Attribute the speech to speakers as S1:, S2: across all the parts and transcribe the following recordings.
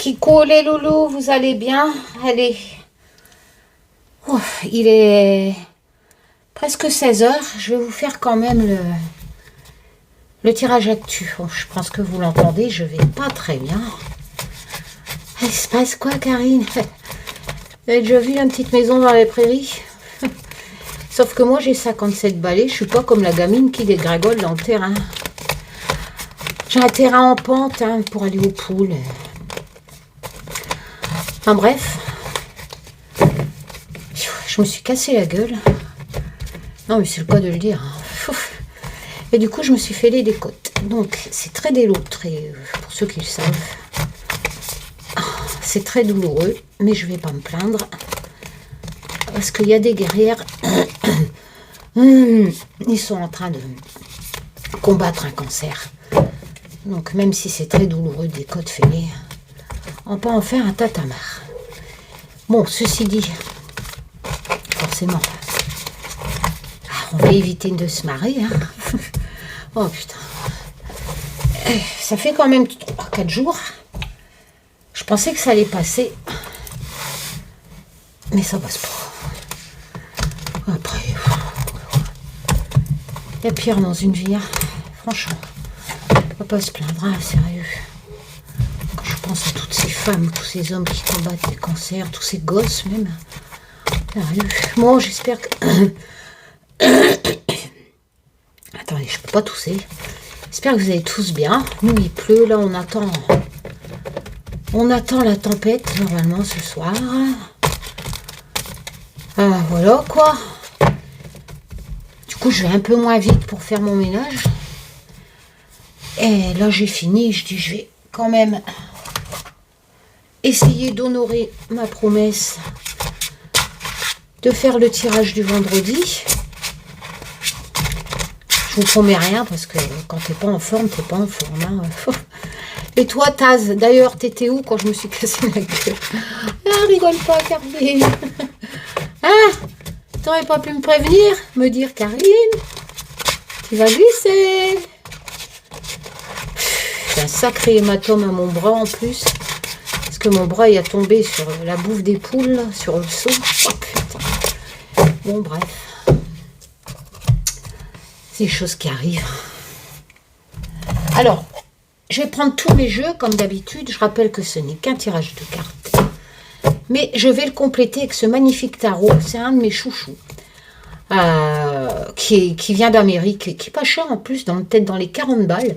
S1: Kiko, les loulous, vous allez bien? Allez. Ouf, il est presque 16 heures. Je vais vous faire quand même le tirage actu. Bon, je pense que vous l'entendez, je vais pas très bien. Il se passe quoi, Karine? Vous avez déjà vu la petite maison dans les prairies? Sauf que moi, j'ai 57 balais. Je suis pas comme la gamine qui dégringole dans le terrain. J'ai un terrain en pente pour aller aux poules. Enfin bref. Je me suis cassé la gueule. Non, mais c'est le cas de le dire. Et du coup, je me suis fait des côtes. Donc, c'est très déloutré, pour ceux qui le savent. C'est très douloureux, mais je vais pas me plaindre. Parce qu'il y a des guerrières. Ils sont en train de combattre un cancer. Donc, même si c'est très douloureux, des côtes fêlées, on peut en faire un tatamar. Bon, ceci dit, forcément, on va éviter de se marrer. Oh putain. Ça fait quand même 3-4 jours. Je pensais que ça allait passer. Mais ça passe pas. Après, il y a pire dans une vie. Franchement, on va pas se plaindre, sérieux. Quand je pense à toutes ces femmes, tous ces hommes qui combattent les cancers, tous ces gosses même. Sérieux. Bon, j'espère que... Attendez, je peux pas tousser. J'espère que vous allez tous bien. Nous, il pleut. Là, on attend la tempête, normalement, ce soir. Voilà, quoi. Du coup, je vais un peu moins vite pour faire mon ménage. Et là, j'ai fini. Je dis, je vais quand même essayer d'honorer ma promesse de faire le tirage du vendredi. Je vous promets rien parce que quand t'es pas en forme, t'es pas en forme. Et toi, Taz, d'ailleurs, t'étais où quand je me suis cassé la gueule? Ah, rigole pas, Karine. T'aurais pas pu me prévenir, me dire, Karine, tu vas glisser. J'ai un sacré hématome à mon bras en plus. Parce que mon bras, il a tombé sur la bouffe des poules, là, sur le seau. Oh putain. Bon, bref. C'est des choses qui arrivent. Alors, je vais prendre tous mes jeux, comme d'habitude. Je rappelle que ce n'est qu'un tirage de cartes. Mais je vais le compléter avec ce magnifique tarot. C'est un de mes chouchous. Qui vient d'Amérique. Qui est pas cher en plus, peut-être dans les 40 balles.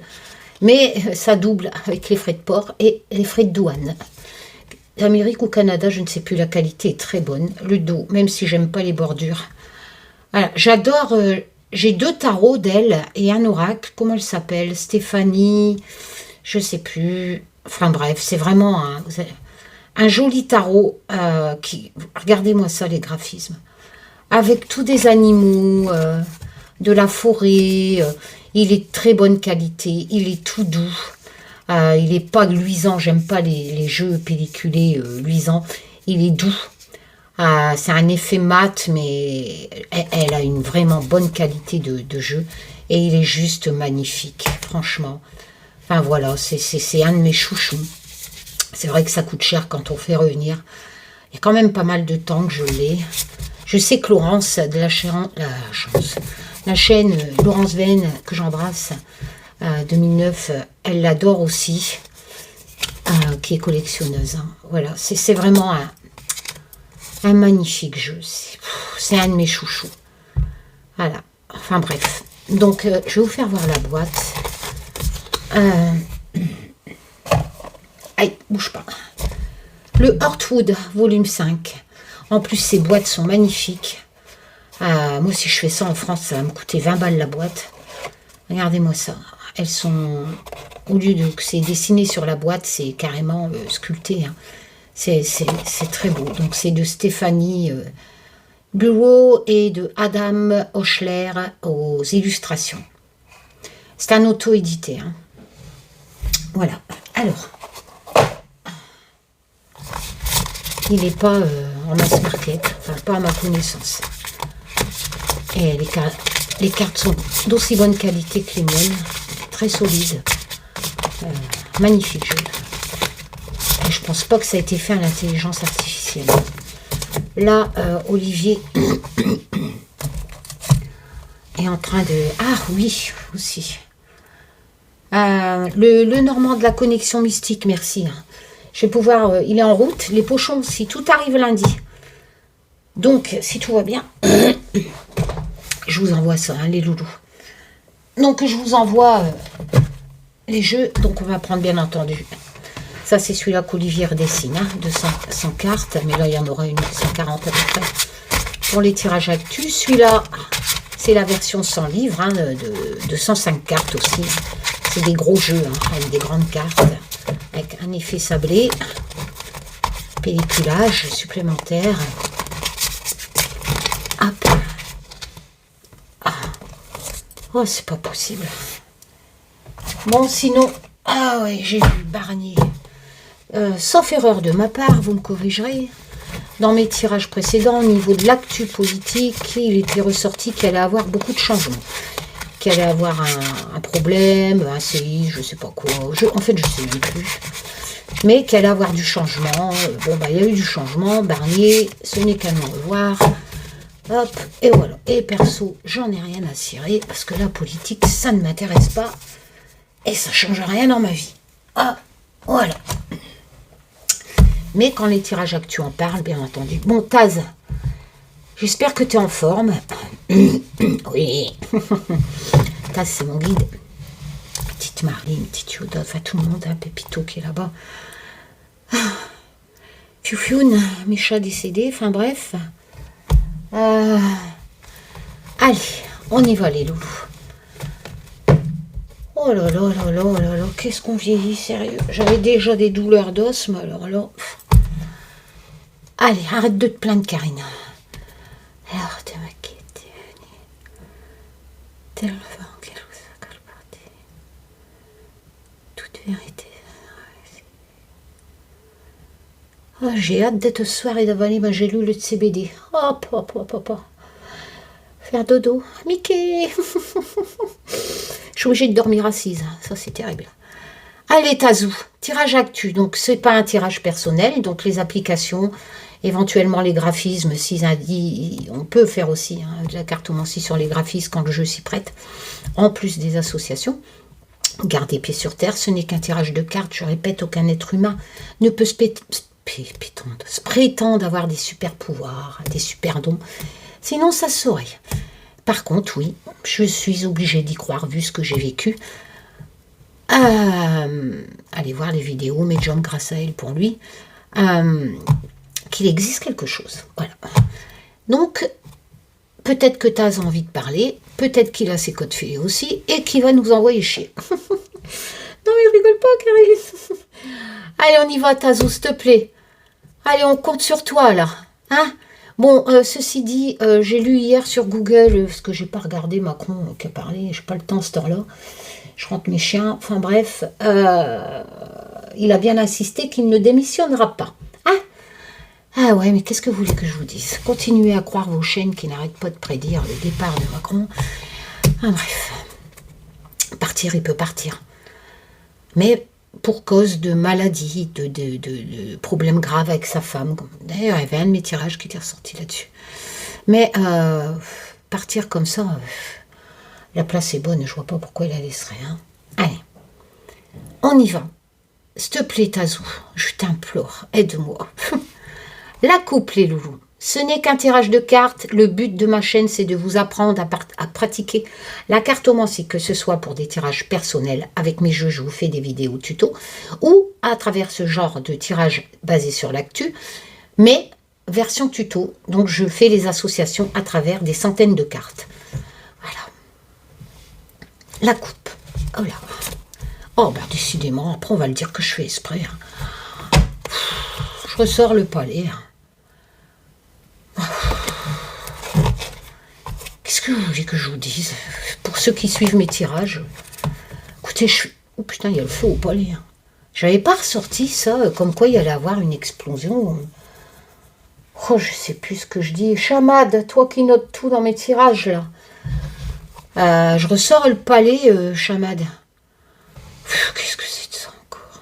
S1: Mais ça double avec les frais de port et les frais de douane. D'Amérique ou Canada, je ne sais plus. La qualité est très bonne. Le dos, même si j'aime pas les bordures. Voilà, j'adore... j'ai 2 tarots d'elle et un oracle. Comment elle s'appelle? Stéphanie, je sais plus. Enfin bref, c'est vraiment un joli tarot. Regardez-moi ça, les graphismes. Avec tous des animaux, de la forêt. Il est de très bonne qualité. Il est tout doux. Il n'est pas luisant. J'aime pas les jeux pelliculés luisants. Il est doux. C'est un effet mat, mais elle a une vraiment bonne qualité de jeu. Et il est juste magnifique, franchement. Enfin voilà, c'est un de mes chouchous. C'est vrai que ça coûte cher quand on fait revenir. Il y a quand même pas mal de temps que je l'ai. Je sais que Laurence de la chaîne Laurence Veine, que j'embrasse, 2009, elle l'adore aussi, qui est collectionneuse. Voilà, c'est vraiment un magnifique jeu. C'est un de mes chouchous. Voilà. Enfin bref. Donc, je vais vous faire voir la boîte. Aïe, bouge pas. Le Heartwood, volume 5. En plus, ces boîtes sont magnifiques. Moi, si je fais ça en France, ça va me coûter 20 balles la boîte. Regardez-moi ça. Elles sont... Au lieu de que c'est dessiné sur la boîte, c'est carrément sculpté. C'est très beau. Donc, c'est de Stéphanie Bureau et de Adam Hochler aux illustrations. C'est un auto-édité. Voilà. Alors, il n'est pas en mass market, enfin, pas à ma connaissance. Et les cartes sont d'aussi bonne qualité que les miennes. Très solides. Magnifique jeu. pense pas que ça a été fait à l'intelligence artificielle. Là, Olivier est en train de... Ah oui, aussi. Le Normand de la connexion mystique, merci. Je vais pouvoir... il est en route. Les pochons aussi. Tout arrive lundi. Donc, si tout va bien, je vous envoie ça, hein, les loulous. Donc, je vous envoie les jeux. Donc, on va prendre, bien entendu. Ça, c'est celui-là qu'Olivier dessine, hein, de 100 cartes. Mais là, il y en aura une 140 à peu près. Pour les tirages actus, celui-là, c'est la version 100 livres, hein, de 105 cartes aussi. C'est des gros jeux, hein, avec des grandes cartes, avec un effet sablé, pelliculage supplémentaire. Hop. Ah. Oh, c'est pas possible. Bon, sinon, ah ouais, j'ai vu Barnier. Sauf erreur de ma part, vous me corrigerez. Dans mes tirages précédents, au niveau de l'actu politique, il était ressorti qu'il allait avoir beaucoup de changements. Qu'il allait avoir un problème, un CI, je sais pas quoi. En fait, je sais même plus. Mais qu'il allait avoir du changement. Bon, bah, il y a eu du changement. Barnier, ce n'est qu'à nous revoir. Hop, et voilà. Et perso, j'en ai rien à cirer, parce que la politique, ça ne m'intéresse pas. Et ça ne change rien dans ma vie. Ah, voilà. Mais quand les tirages actus en parlent, bien entendu. Bon, Taz, j'espère que tu es en forme. Oui. Taz, c'est mon guide. Petite Marine, petite Yoda, enfin tout le monde, hein, Pépito qui est là-bas. Fiu-Fioun, mes chats décédés, enfin bref. Allez, on y va les loulous. Oh là là là là là là, qu'est-ce qu'on vieillit, sérieux. J'avais déjà des douleurs d'os, mais alors là... Allez, arrête de te plaindre, Karina. Alors, t'es maquillée, t'es venue. T'es le vent, quelle partie. Toute vérité. Oh, j'ai hâte d'être ce soir et d'avaler ma gélule de CBD. Hop, hop, hop, hop, hop. Faire dodo. Mickey. Je suis obligée de dormir assise. Ça, c'est terrible. Allez, Tazou. Tirage actu. Donc, c'est pas un tirage personnel. Donc, les applications, éventuellement les graphismes, on peut faire aussi de la cartomancie sur les graphismes quand le jeu s'y prête. En plus des associations. Gardez pied sur terre. Ce n'est qu'un tirage de cartes. Je répète, aucun être humain ne peut se prétendre avoir des super pouvoirs, des super dons. Sinon, ça se saurait. Par contre, oui, je suis obligée d'y croire, vu ce que j'ai vécu. Allez voir les vidéos, mais John, grâce à elle pour lui, qu'il existe quelque chose. Voilà. Donc, peut-être que Taz a envie de parler, peut-être qu'il a ses codes filés aussi, et qu'il va nous envoyer chier. Non, mais rigole pas, Karine. Allez, on y va, Tazou, s'il te plaît. Allez, on compte sur toi, là. Hein? Bon, ceci dit, j'ai lu hier sur Google, parce que j'ai pas regardé Macron qui a parlé, j'ai pas le temps à cette heure-là. Je rentre mes chiens, enfin bref, il a bien insisté qu'il ne démissionnera pas. Hein? Ah ouais, mais qu'est-ce que vous voulez que je vous dise? Continuez à croire vos chaînes qui n'arrêtent pas de prédire le départ de Macron. Ah bref, partir, il peut partir. Mais pour cause de maladies, de problèmes graves avec sa femme. D'ailleurs, il y avait un de mes tirages qui était ressorti là-dessus. Mais partir comme ça, la place est bonne, je vois pas pourquoi il la laisserait. Hein. Allez, on y va. S'il te plaît, Tazou, je t'implore, aide-moi. La coupe, les loulous. Ce n'est qu'un tirage de cartes. Le but de ma chaîne, c'est de vous apprendre à pratiquer la cartomancie, que ce soit pour des tirages personnels. Avec mes jeux, je vous fais des vidéos tuto, ou à travers ce genre de tirage basé sur l'actu, mais version tuto. Donc, je fais les associations à travers des centaines de cartes. Voilà. La coupe. Oh là. Oh, bah, décidément, après, on va le dire que je fais exprès. Hein. Je ressors le palais. Hein. Qu'est-ce que vous voulez que je vous dise? Pour ceux qui suivent mes tirages, écoutez, oh putain, il y a le feu au palais. Hein. J'avais pas ressorti ça, comme quoi il allait avoir une explosion. Oh, je sais plus ce que je dis. Chamad, toi qui notes tout dans mes tirages, là. Je ressors le palais, Chamad. Qu'est-ce que c'est de ça encore?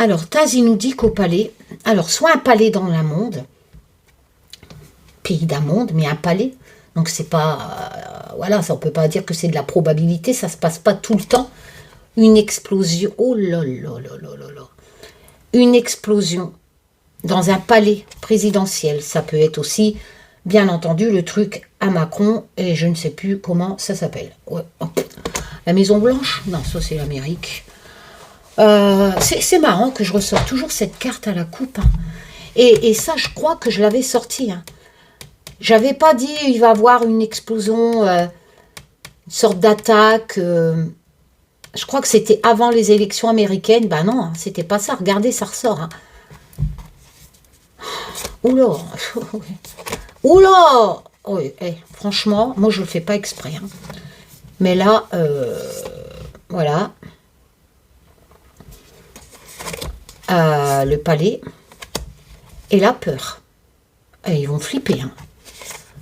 S1: Alors, Taz, il nous dit qu'au palais, alors, soit un palais dans le monde, pays d'un monde, mais un palais, donc c'est pas, voilà, ça on peut pas dire que c'est de la probabilité, ça se passe pas tout le temps. Une explosion, oh là là là là là là, une explosion dans un palais présidentiel, ça peut être aussi, bien entendu, le truc à Macron, et je ne sais plus comment ça s'appelle. Ouais. La Maison Blanche? Non, ça c'est l'Amérique. C'est marrant que je ressors toujours cette carte à la coupe. Hein. Et ça, je crois que je l'avais sortie. Hein. J'avais pas dit il va y avoir une explosion, une sorte d'attaque. Je crois que c'était avant les élections américaines. Ben non, hein, c'était pas ça. Regardez, ça ressort. Hein. Oula. Oula. Oui, franchement, moi je le fais pas exprès. Hein. Mais là, voilà. Le palais et la peur. Et ils vont flipper. Hein.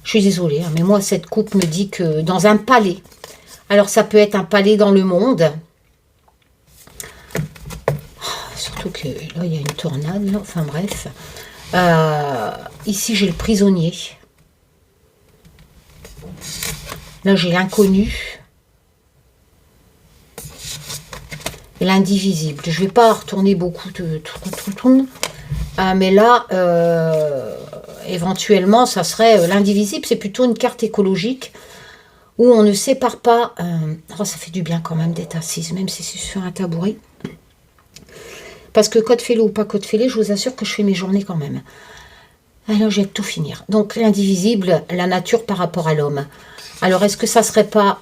S1: Je suis désolée, hein, mais moi, cette coupe me dit que dans un palais, alors ça peut être un palais dans le monde, surtout que là, il y a une tornade, là. Enfin bref. Ici, j'ai le prisonnier. Là, j'ai l'inconnu. Et l'indivisible. Je ne vais pas retourner beaucoup de tout. Mais là, éventuellement, ça serait l'indivisible. C'est plutôt une carte écologique où on ne sépare pas. Oh, ça fait du bien quand même d'être assise, même si c'est sur un tabouret. Parce que code fêlé ou pas code fêlé, je vous assure que je fais mes journées quand même. Alors, j'ai tout finir. Donc, l'indivisible, la nature par rapport à l'homme. Alors, est-ce que ça serait pas...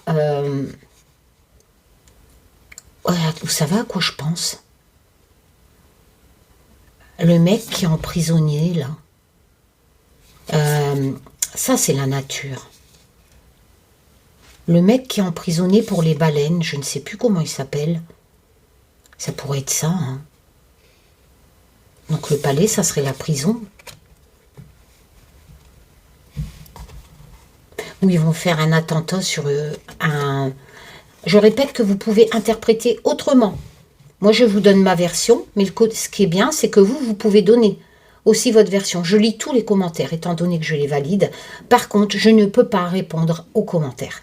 S1: vous savez à quoi je pense? Le mec qui est emprisonné, là. Ça, c'est la nature. Le mec qui est emprisonné pour les baleines, je ne sais plus comment il s'appelle. Ça pourrait être ça, hein. Donc le palais, ça serait la prison. Où ils vont faire un attentat sur un... Je répète que vous pouvez interpréter autrement. Moi, je vous donne ma version, mais ce qui est bien, c'est que vous pouvez donner aussi votre version. Je lis tous les commentaires, étant donné que je les valide. Par contre, je ne peux pas répondre aux commentaires.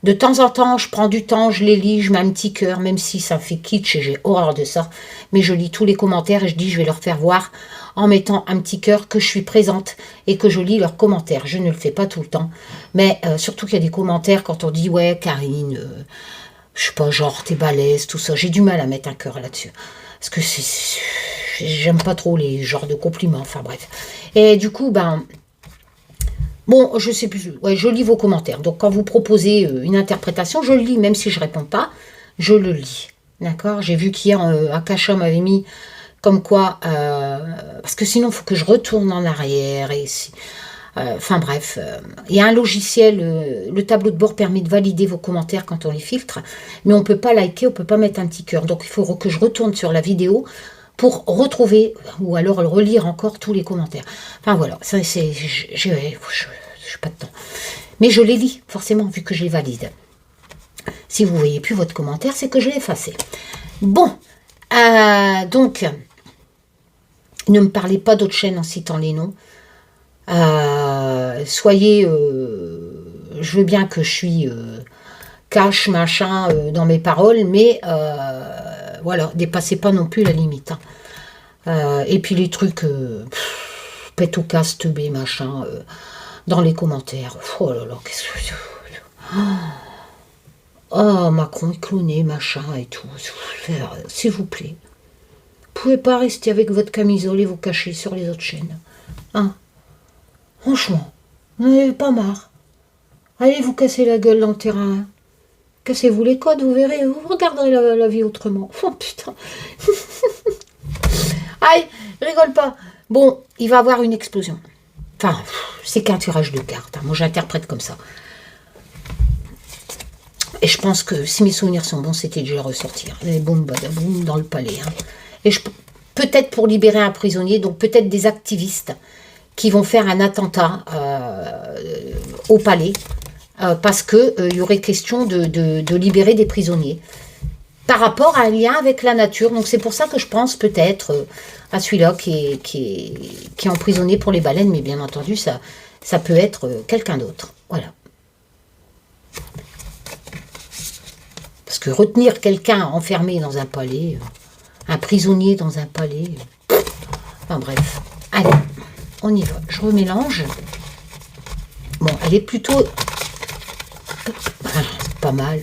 S1: De temps en temps, je prends du temps, je les lis, je mets un petit cœur, même si ça fait kitsch et j'ai horreur de ça. Mais je lis tous les commentaires et je dis, je vais leur faire voir en mettant un petit cœur que je suis présente et que je lis leurs commentaires. Je ne le fais pas tout le temps. Mais surtout qu'il y a des commentaires quand on dit, ouais, Karine, je sais pas, genre, t'es balèze, tout ça. J'ai du mal à mettre un cœur là-dessus. Parce que j'aime pas trop les genres de compliments, enfin bref. Et du coup, bon, je sais plus, ouais, je lis vos commentaires. Donc, quand vous proposez une interprétation, je le lis, même si je réponds pas, je le lis. D'accord? J'ai vu qu'hier, Akasha m'avait mis comme quoi, parce que sinon, il faut que je retourne en arrière. Et enfin bref, il y a un logiciel, le tableau de bord permet de valider vos commentaires quand on les filtre, mais on ne peut pas liker, on ne peut pas mettre un petit cœur. Donc, il faut que je retourne sur la vidéo pour retrouver, ou alors relire encore tous les commentaires. Enfin voilà, ça c'est... Je n'ai pas de temps. Mais je les lis, forcément, vu que je les valide. Si vous ne voyez plus votre commentaire, c'est que je l'ai effacé. Bon, donc, ne me parlez pas d'autres chaînes en citant les noms. Soyez... je veux bien que je suis cash, machin, dans mes paroles, mais... voilà, dépassez pas non plus la limite. Hein. Et puis les trucs pète au casse, teubé, machin, dans les commentaires. Oh là là, qu'est-ce que... Oh, Macron est cloné, machin et tout. S'il vous plaît. Vous pouvez pas rester avec votre camisole et vous cacher sur les autres chaînes. Hein? Franchement, vous n'en avez pas marre. Allez vous casser la gueule dans le terrain. Cassez-vous les codes, vous verrez, vous regarderez la vie autrement. Oh putain. Allez, rigole pas. Bon, il va y avoir une explosion. Enfin, c'est qu'un tirage de cartes. Hein. Moi, j'interprète comme ça. Et je pense que si mes souvenirs sont bons, c'était déjà ressortir. Les boum, badaboum dans le palais. Hein. Et peut-être pour libérer un prisonnier, donc peut-être des activistes qui vont faire un attentat au palais. Parce qu'il y aurait question de libérer des prisonniers. par rapport à un lien avec la nature. Donc c'est pour ça que je pense peut-être à celui-là qui est emprisonné pour les baleines, mais bien entendu, ça peut être quelqu'un d'autre. Voilà. Parce que retenir quelqu'un enfermé dans un palais, un prisonnier dans un palais, enfin bref. Allez, on y va. Je remélange. Bon, elle est plutôt pas mal.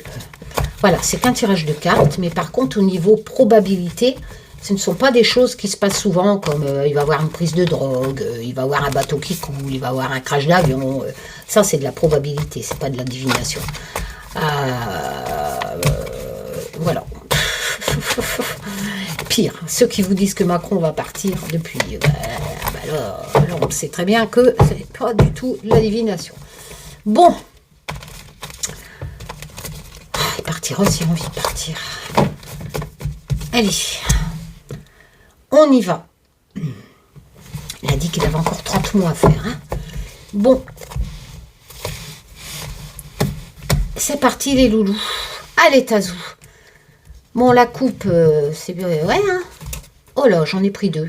S1: Voilà, c'est qu'un tirage de cartes, mais par contre, au niveau probabilité, ce ne sont pas des choses qui se passent souvent, comme il va y avoir une prise de drogue, il va y avoir un bateau qui coule, il va y avoir un crash d'avion. Ça, c'est de la probabilité, c'est pas de la divination. Voilà. Pire, ceux qui vous disent que Macron va partir depuis, alors on sait très bien que c'est pas du tout de la divination. Bon. Il partira si envie de partir. Allez. On y va. Il a dit qu'il avait encore 30 mois à faire. Hein. Bon. C'est parti les loulous. Allez Tazou. Bon, la coupe, c'est bien. Ouais, hein. Oh là, j'en ai pris 2.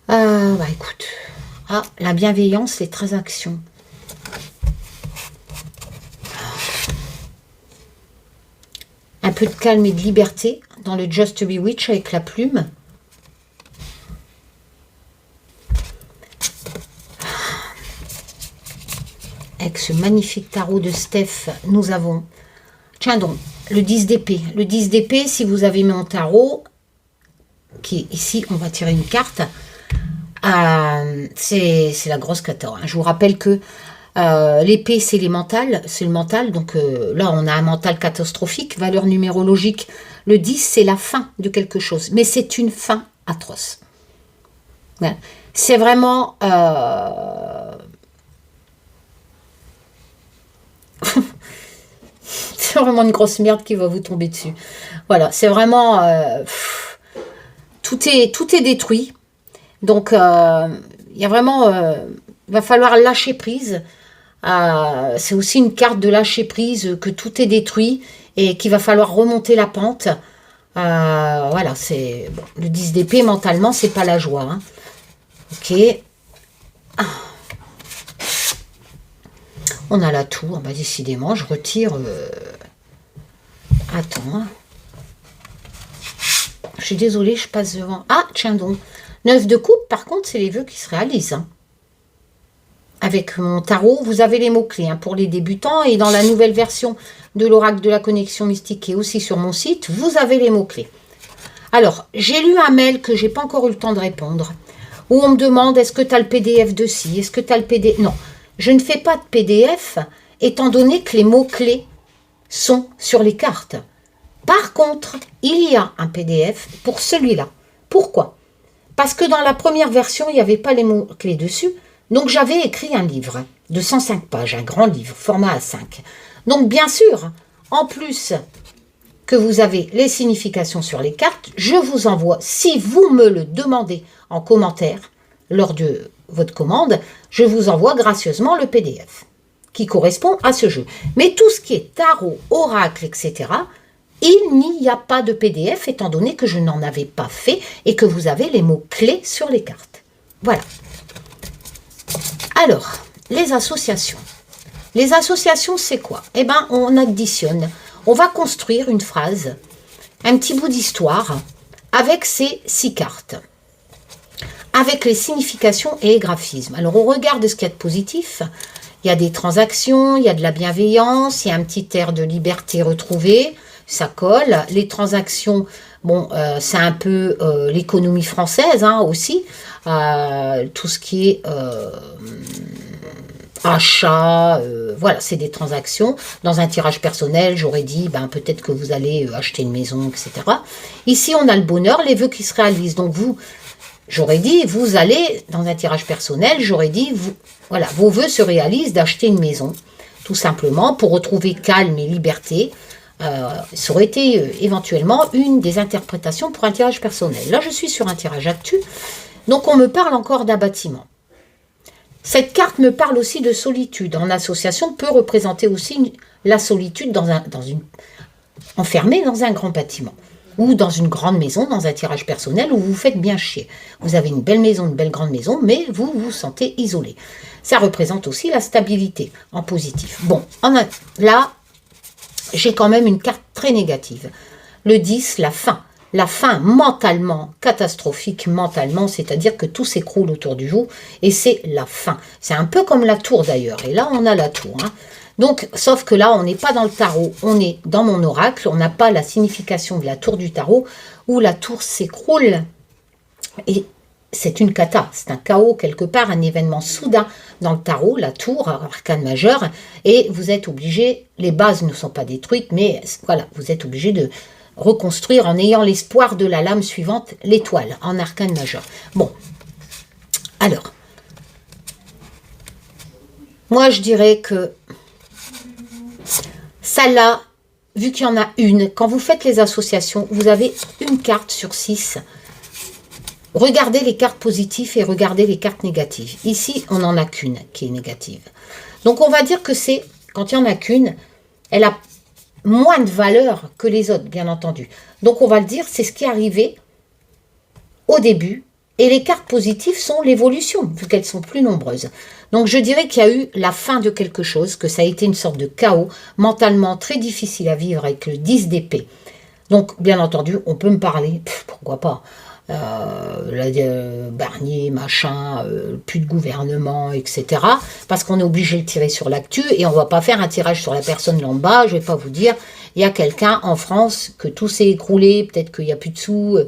S1: Bah écoute. Ah, la bienveillance, les transactions. Un peu de calme et de liberté dans le Just Bewitch avec la plume. Avec ce magnifique tarot de Steph, nous avons... Tiens donc, le 10 d'épée. Le 10 d'épée, si vous avez mon tarot, qui est ici, on va tirer une carte. C'est la grosse 14. Je vous rappelle que l'épée, c'est le mental. Donc là, on a un mental catastrophique. Valeur numérologique. Le 10, c'est la fin de quelque chose. Mais c'est une fin atroce. Voilà. C'est vraiment... c'est vraiment une grosse merde qui va vous tomber dessus. Voilà, c'est vraiment... tout est détruit. Donc, il y a vraiment... il va falloir lâcher prise. C'est aussi une carte de lâcher prise, que tout est détruit et qu'il va falloir remonter la pente. Voilà, c'est... Bon, le 10 d'épée, mentalement, c'est pas la joie. Hein. Ok. On a la tour, bah décidément, je retire... Attends. Je suis désolée, je passe devant. Ah, tiens donc. 9 de coupe, par contre, c'est les vœux qui se réalisent. Hein. Avec mon tarot, vous avez les mots-clés hein, pour les débutants. Et dans la nouvelle version de l'oracle de la connexion mystique qui est aussi sur mon site, vous avez les mots-clés. Alors, j'ai lu un mail que j'ai pas encore eu le temps de répondre. Où on me demande, est-ce que tu as le PDF de ci? Est-ce que tu as le PDF? Non. Je ne fais pas de PDF, étant donné que les mots-clés sont sur les cartes. Par contre, il y a un PDF pour celui-là. Pourquoi? Parce que dans la première version, il n'y avait pas les mots-clés dessus. Donc, j'avais écrit un livre de 105 pages, un grand livre, format A5. Donc, bien sûr, en plus que vous avez les significations sur les cartes, je vous envoie, si vous me le demandez en commentaire, lors de votre commande, je vous envoie gracieusement le PDF qui correspond à ce jeu. Mais tout ce qui est tarot, oracle, etc., il n'y a pas de PDF étant donné que je n'en avais pas fait et que vous avez les mots-clés sur les cartes. Voilà. Alors, les associations. Les associations, c'est quoi? Eh bien, on additionne. On va construire une phrase, un petit bout d'histoire avec ces 6 cartes. Avec les significations et les graphismes. Alors, on regarde ce qu'il y a de positif. Il y a des transactions, il y a de la bienveillance, il y a un petit air de liberté retrouvée, ça colle. Les transactions, bon, c'est un peu l'économie française hein, aussi. Tout ce qui est achat, voilà, c'est des transactions. Dans un tirage personnel, j'aurais dit, ben, peut-être que vous allez acheter une maison, etc. Ici, on a le bonheur, les vœux qui se réalisent. Donc, vous... J'aurais dit, vous allez, dans un tirage personnel, j'aurais dit, voilà, vos vœux se réalisent d'acheter une maison, tout simplement, pour retrouver calme et liberté. Ça aurait été éventuellement une des interprétations pour un tirage personnel. Là, je suis sur un tirage actu, donc on me parle encore d'un bâtiment. Cette carte me parle aussi de solitude. En association, peut représenter aussi la solitude dans une enfermé dans un grand bâtiment ou dans une grande maison, dans un tirage personnel où vous vous faites bien chier. Vous avez une belle maison, une belle grande maison, mais vous vous sentez isolé. Ça représente aussi la stabilité en positif. Bon, là, j'ai quand même une carte très négative. Le 10, la fin. La fin mentalement, catastrophique mentalement, c'est-à-dire que tout s'écroule autour du vous et c'est la fin. C'est un peu comme la tour d'ailleurs. Et là, on a la tour. Hein. Donc, sauf que là, on n'est pas dans le tarot, on est dans mon oracle. On n'a pas la signification de la tour du tarot où la tour s'écroule. Et c'est une cata, c'est un chaos quelque part, un événement soudain dans le tarot, la tour, arcane majeur. Et vous êtes obligé, les bases ne sont pas détruites, mais voilà, vous êtes obligé de reconstruire en ayant l'espoir de la lame suivante, l'étoile, en arcane majeur. Bon, alors, moi je dirais que ça là, vu qu'il y en a une, quand vous faites les associations, vous avez une carte sur 6. Regardez les cartes positives et regardez les cartes négatives. Ici, on n'en a qu'une qui est négative. Donc on va dire que c'est, quand il n'y en a qu'une, elle a moins de valeur que les autres, bien entendu. Donc on va le dire, c'est ce qui est arrivé au début. Et les cartes positives sont l'évolution, vu qu'elles sont plus nombreuses. Donc je dirais qu'il y a eu la fin de quelque chose, que ça a été une sorte de chaos, mentalement très difficile à vivre avec le 10 d'épée. Donc bien entendu, on peut me parler, pourquoi pas, Barnier, machin, plus de gouvernement, etc. Parce qu'on est obligé de tirer sur l'actu et on ne va pas faire un tirage sur la personne en bas. Je ne vais pas vous dire, il y a quelqu'un en France que tout s'est écroulé, peut-être qu'il n'y a plus de sous,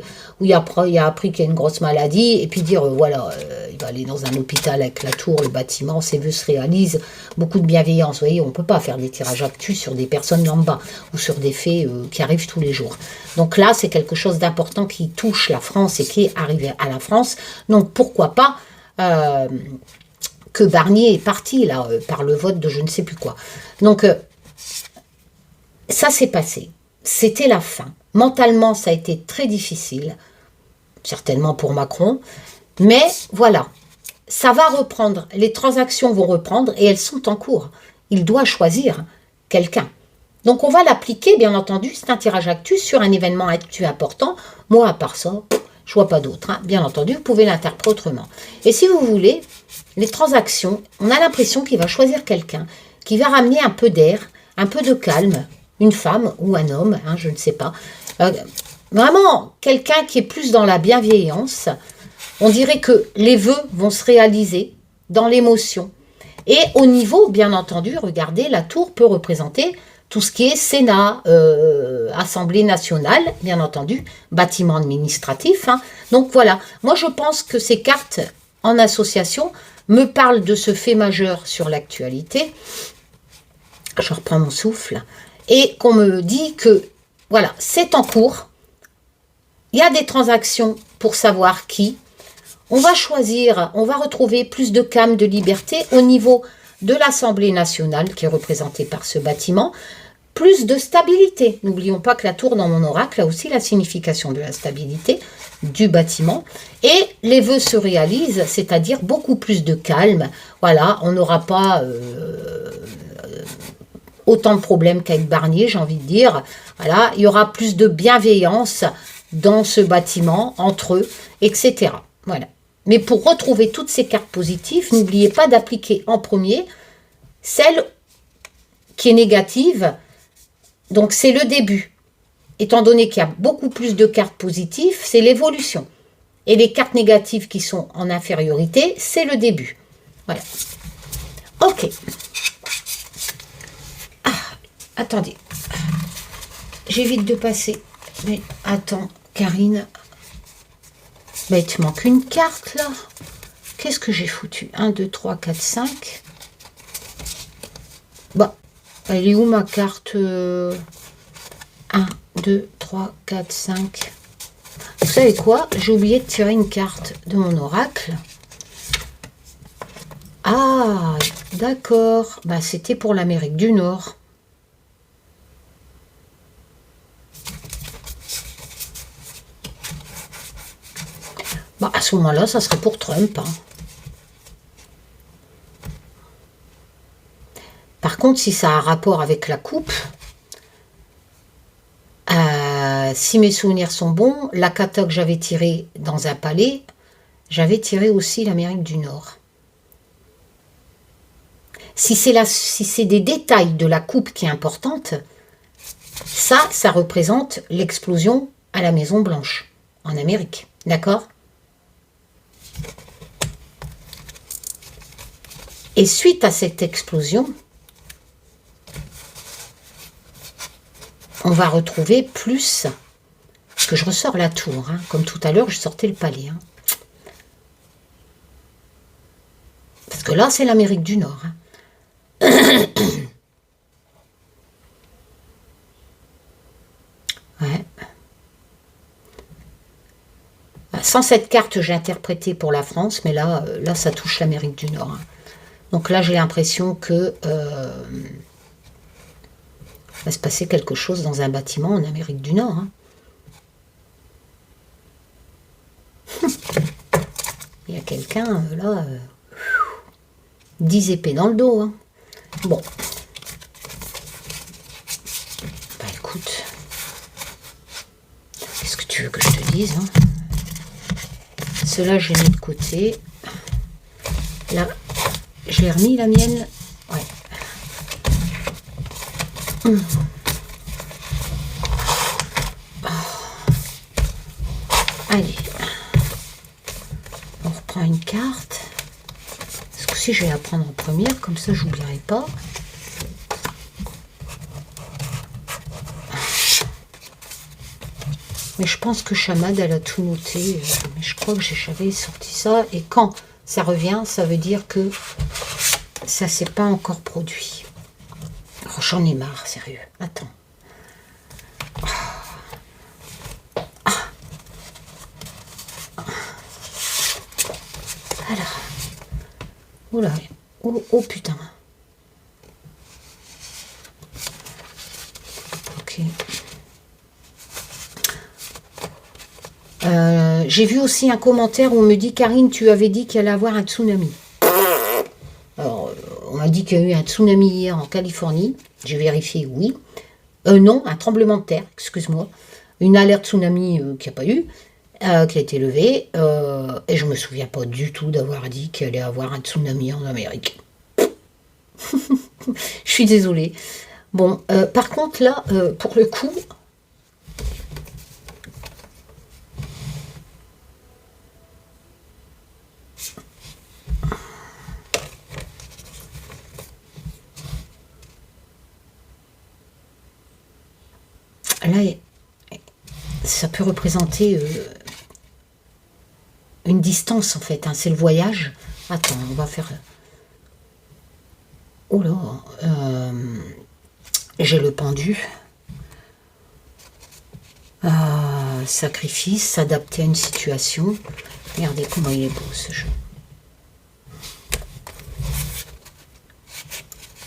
S1: ou il a appris qu'il y a une grosse maladie, et puis dire, voilà, il va aller dans un hôpital avec la tour, le bâtiment, ses vœux se réalisent, beaucoup de bienveillance. Vous voyez, on ne peut pas faire des tirages actus sur des personnes en bas, ou sur des faits qui arrivent tous les jours. Donc là, c'est quelque chose d'important qui touche la France et qui est arrivé à la France. Donc pourquoi pas que Barnier est parti là par le vote de je ne sais plus quoi. Donc ça s'est passé. C'était la fin. Mentalement, ça a été très difficile, certainement pour Macron. Mais voilà, ça va reprendre. Les transactions vont reprendre et elles sont en cours. Il doit choisir quelqu'un. Donc on va l'appliquer, bien entendu, c'est un tirage actu sur un événement actu important. Moi, à part ça, je vois pas d'autre. Hein. Bien entendu, vous pouvez l'interpréter autrement. Et si vous voulez, les transactions, on a l'impression qu'il va choisir quelqu'un qui va ramener un peu d'air, un peu de calme, une femme ou un homme, hein, je ne sais pas. Vraiment, quelqu'un qui est plus dans la bienveillance. On dirait que les vœux vont se réaliser dans l'émotion. Et au niveau, bien entendu, regardez, la tour peut représenter tout ce qui est Sénat, Assemblée nationale, bien entendu, bâtiment administratif. Hein. Donc voilà, moi je pense que ces cartes en association me parlent de ce fait majeur sur l'actualité. Je reprends mon souffle. Et qu'on me dit que, voilà, c'est en cours. Il y a des transactions pour savoir qui. On va choisir, on va retrouver plus de calme, de liberté au niveau de l'Assemblée nationale qui est représentée par ce bâtiment. Plus de stabilité. N'oublions pas que la tour dans mon oracle a aussi la signification de la stabilité du bâtiment. Et les vœux se réalisent, c'est-à-dire beaucoup plus de calme. Voilà, on n'aura pas autant de problèmes qu'avec Barnier, j'ai envie de dire. Voilà, il y aura plus de bienveillance dans ce bâtiment, entre eux, etc. Voilà. Mais pour retrouver toutes ces cartes positives, n'oubliez pas d'appliquer en premier celle qui est négative. Donc, c'est le début. Étant donné qu'il y a beaucoup plus de cartes positives, c'est l'évolution. Et les cartes négatives qui sont en infériorité, c'est le début. Voilà. Ok. Ah, attendez. J'évite de passer. Mais attends, Karine. Mais il te manque une carte, là. Qu'est-ce que j'ai foutu? 1, 2, 3, 4, 5. Bah. Elle est où ma carte 1, 2, 3, 4, 5. Vous savez quoi? J'ai oublié de tirer une carte de mon oracle. Ah, d'accord. Bah, c'était pour l'Amérique du Nord. Bah, à ce moment-là, ça serait pour Trump. Hein. Par contre, si ça a un rapport avec la coupe, Si mes souvenirs sont bons, la kata que j'avais tirée dans un palais, j'avais tiré aussi l'Amérique du Nord. Si c'est des détails de la coupe qui est importante, ça représente l'explosion à la Maison Blanche, en Amérique. D'accord? Et suite à cette explosion, on va retrouver plus, parce que je ressors la tour, hein, comme tout à l'heure, je sortais le palais. Hein. Parce que là, c'est l'Amérique du Nord. Hein. Ouais. Sans cette carte, j'ai interprété pour la France, mais là, ça touche l'Amérique du Nord. Hein. Donc là, j'ai l'impression que va se passer quelque chose dans un bâtiment en Amérique du Nord. Hein. Il y a quelqu'un, là, 10 épées dans le dos. Hein. Bon. Bah écoute, qu'est-ce que tu veux que je te dise hein. Cela, j'ai mis de côté. Là, j'ai remis la mienne. Ouais. Oh. Allez. On reprend une carte. Ce coup-ci, je vais la prendre en première, comme ça, j'oublierai pas. Mais je pense que Chamad, elle a tout noté. Mais je crois que j'avais sorti ça. Et quand ça revient, ça veut dire que ça s'est pas encore produit. Oh, j'en ai marre, sérieux. Attends. Voilà. Oula. Oh, oh putain. Ok. J'ai vu aussi un commentaire où on me dit Karine, tu avais dit qu'il allait avoir un tsunami. Alors, on m'a dit qu'il y a eu un tsunami hier en Californie. J'ai vérifié, oui. Non, un tremblement de terre, excuse-moi. Une alerte tsunami qu'il n'y a pas eu, qui a été levée. Et je ne me souviens pas du tout d'avoir dit qu'il allait avoir un tsunami en Amérique. Je suis désolée. Bon, par contre, là, pour le coup... Là, ça peut représenter une distance, en fait. Hein, c'est le voyage. Attends, on va faire... Oh là, j'ai le pendu. Sacrifice, s'adapter à une situation. Regardez comment il est beau, ce jeu.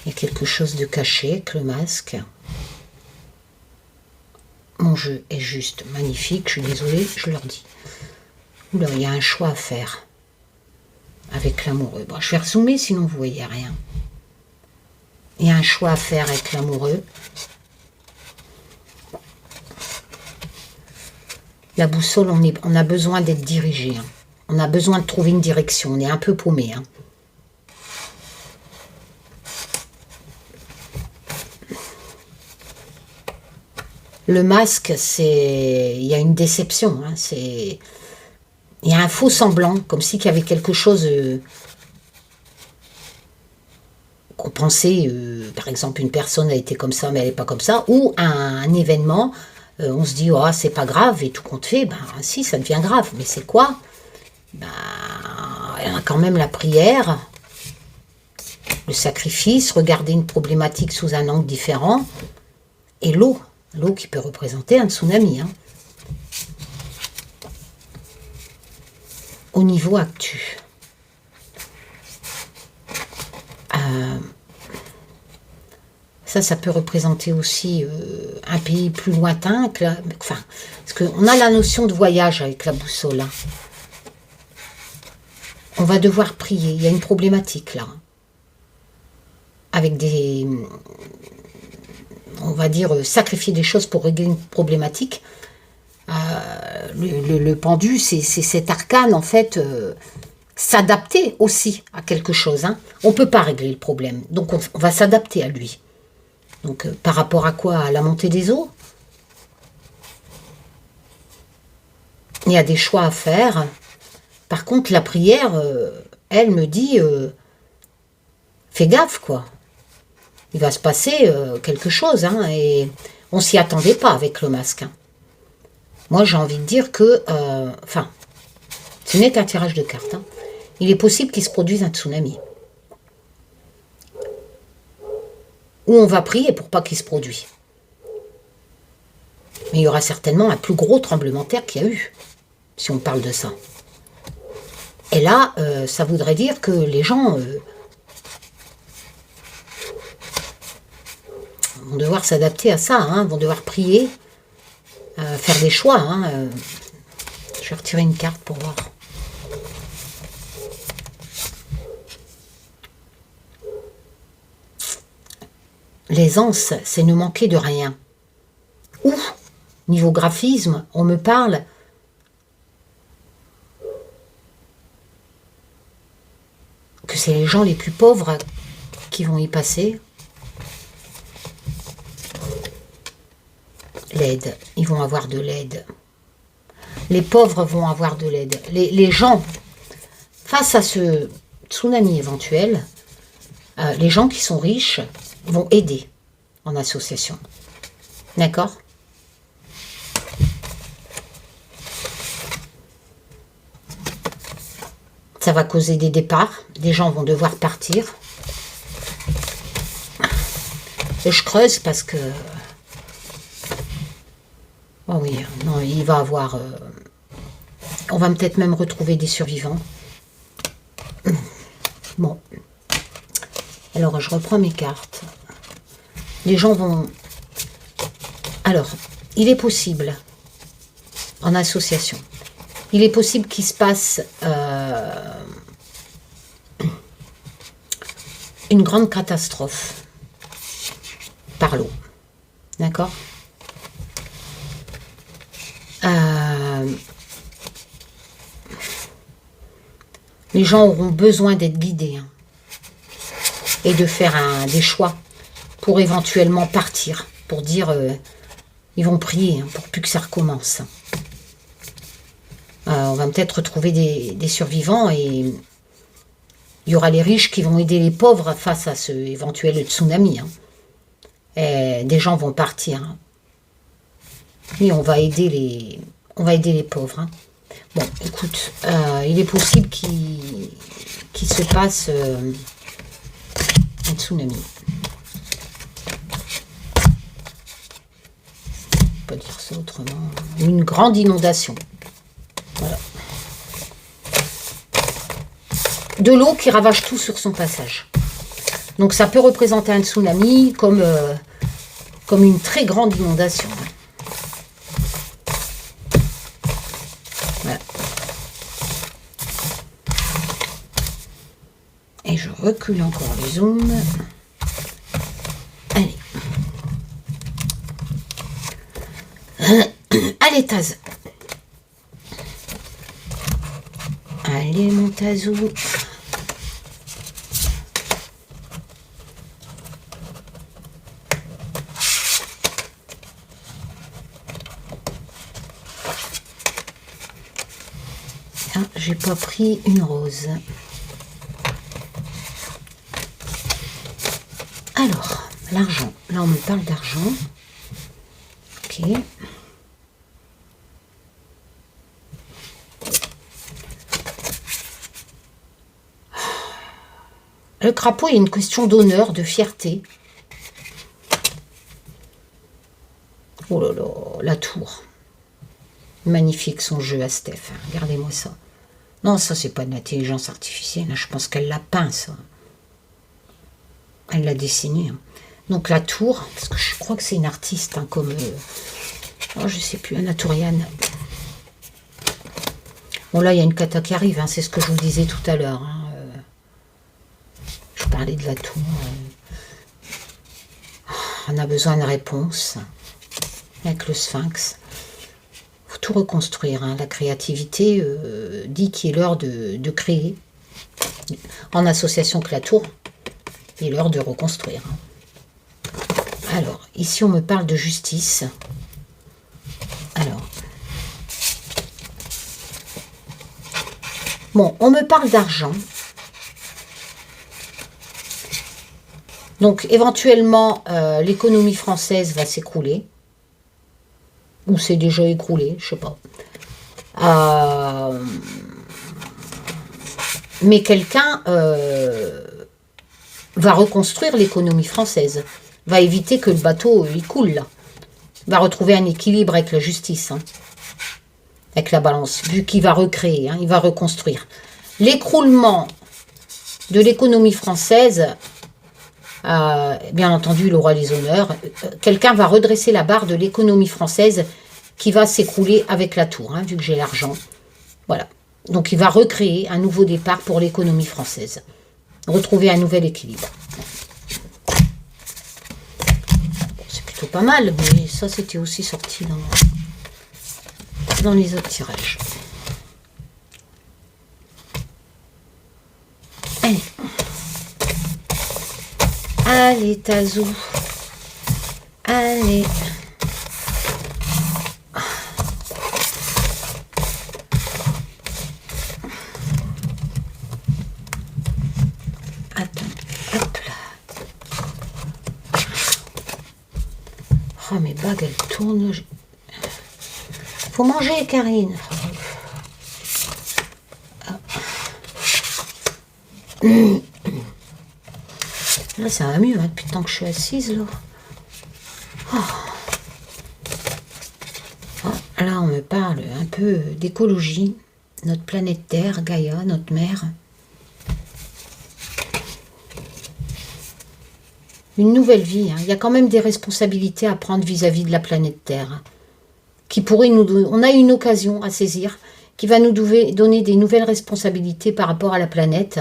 S1: Il y a quelque chose de caché avec le masque. Mon jeu est juste magnifique, je suis désolée, je leur dis. Oula, il y a un choix à faire avec l'amoureux. Bon, je vais rezoomer, sinon vous voyez rien. Il y a un choix à faire avec l'amoureux. La boussole, on a besoin d'être dirigé. Hein. On a besoin de trouver une direction. On est un peu paumé. Hein. Le masque, il y a une déception. Hein, il y a un faux semblant, comme si qu'il y avait quelque chose qu'on pensait, par exemple, une personne a été comme ça, mais elle n'est pas comme ça, ou un événement, on se dit, oh, c'est pas grave, et tout compte fait, ben si, ça devient grave. Mais c'est quoi? Ben, il y a quand même la prière, le sacrifice, regarder une problématique sous un angle différent, et l'eau. L'eau qui peut représenter un tsunami. Hein. Au niveau actu. Ça peut représenter aussi un pays plus lointain. Enfin, parce qu'on a la notion de voyage avec la boussole. Hein. On va devoir prier. Il y a une problématique là. Avec on va dire, sacrifier des choses pour régler une problématique. Le pendu, c'est cet arcane, en fait, s'adapter aussi à quelque chose. Hein. On ne peut pas régler le problème, donc on va s'adapter à lui. Donc, par rapport à quoi? À la montée des eaux? Il y a des choix à faire. Par contre, la prière, elle me dit, fais gaffe, quoi. Il va se passer quelque chose, hein, et on s'y attendait pas avec le masque. Hein. Moi, j'ai envie de dire que, enfin, ce n'est qu'un tirage de cartes. Hein. Il est possible qu'il se produise un tsunami. Ou on va prier pour pas qu'il se produise. Mais il y aura certainement un plus gros tremblement de terre qu'il y a eu, si on parle de ça. Et là, ça voudrait dire que les gens vont devoir s'adapter à ça, hein, vont devoir prier, faire des choix. Hein, je vais retirer une carte pour voir. L'aisance, c'est ne manquer de rien. Ou, niveau graphisme, on me parle que c'est les gens les plus pauvres qui vont y passer. L'aide, ils vont avoir de l'aide. Les pauvres vont avoir de l'aide. Les gens, face à ce tsunami éventuel, les gens qui sont riches vont aider en association. D'accord? Ça va causer des départs. Des gens vont devoir partir. Et je creuse parce que... Oh oui, non, il va avoir... on va peut-être même retrouver des survivants. Bon. Alors, je reprends mes cartes. Les gens vont... Alors, il est possible, en association, il est possible qu'il se passe une grande catastrophe par l'eau. D'accord? Les gens auront besoin d'être guidés hein, et de faire des choix pour éventuellement partir, pour dire ils vont prier hein, pour plus que ça recommence. On va peut-être retrouver des survivants et il y aura les riches qui vont aider les pauvres face à ce éventuel tsunami. Hein. Et des gens vont partir. Hein. Et on va aider les pauvres. Hein. Bon, écoute, il est possible qu'il se passe un tsunami. Pas dire ça autrement. Une grande inondation. Voilà. De l'eau qui ravage tout sur son passage. Donc ça peut représenter un tsunami comme une très grande inondation. Voilà. Et je recule encore le zoom. Allez. Allez, Taz. Allez, mon Tazou. Ah, j'ai pas pris une rose. Alors, l'argent. Là, on me parle d'argent. Ok. Le crapaud, il y a une question d'honneur, de fierté. Oh là là, la tour. Magnifique son jeu à Steph. Regardez-moi ça. Non, ça, c'est pas de l'intelligence artificielle. Je pense qu'elle l'a peint, ça. Elle l'a dessiné. Donc la tour, parce que je crois que c'est une artiste, hein, comme... oh, je sais plus, Anatoliane. Bon, là, il y a une cata qui arrive. Hein, c'est ce que je vous disais tout à l'heure. Hein. Je parlais de la tour. On a besoin de réponses avec le sphinx. tout reconstruire. Hein. La créativité dit qu'il est l'heure de créer. En association avec la tour, il est l'heure de reconstruire. Alors, ici on me parle de justice. Alors, bon, on me parle d'argent. Donc, éventuellement, l'économie française va s'écrouler. Ou c'est déjà écroulé, je sais pas. Mais quelqu'un va reconstruire l'économie française. Va éviter que le bateau il coule, là. Va retrouver un équilibre avec la justice. Hein, avec la balance. Vu qu'il va recréer, hein, il va reconstruire. L'écroulement de l'économie française, bien entendu, il aura les honneurs. Quelqu'un va redresser la barre de l'économie française qui va s'écrouler avec la tour, hein, vu que j'ai l'argent. Voilà. Donc, il va recréer un nouveau départ pour l'économie française. Retrouver un nouvel équilibre. Bon, c'est plutôt pas mal, mais ça, c'était aussi sorti dans les autres tirages. Allez. Allez, Tazou. Allez. Attends, hop là. Oh, mes bagues, elles tournent. Faut manger, Karine. Là, ça va mieux, hein, depuis le temps que je suis assise, là. Oh. Oh, là, on me parle un peu d'écologie. Notre planète Terre, Gaïa, notre mère. Une nouvelle vie. Hein. Il y a quand même des responsabilités à prendre vis-à-vis de la planète Terre. Hein, qui pourrait nous... On a une occasion à saisir, qui va nous donner des nouvelles responsabilités par rapport à la planète,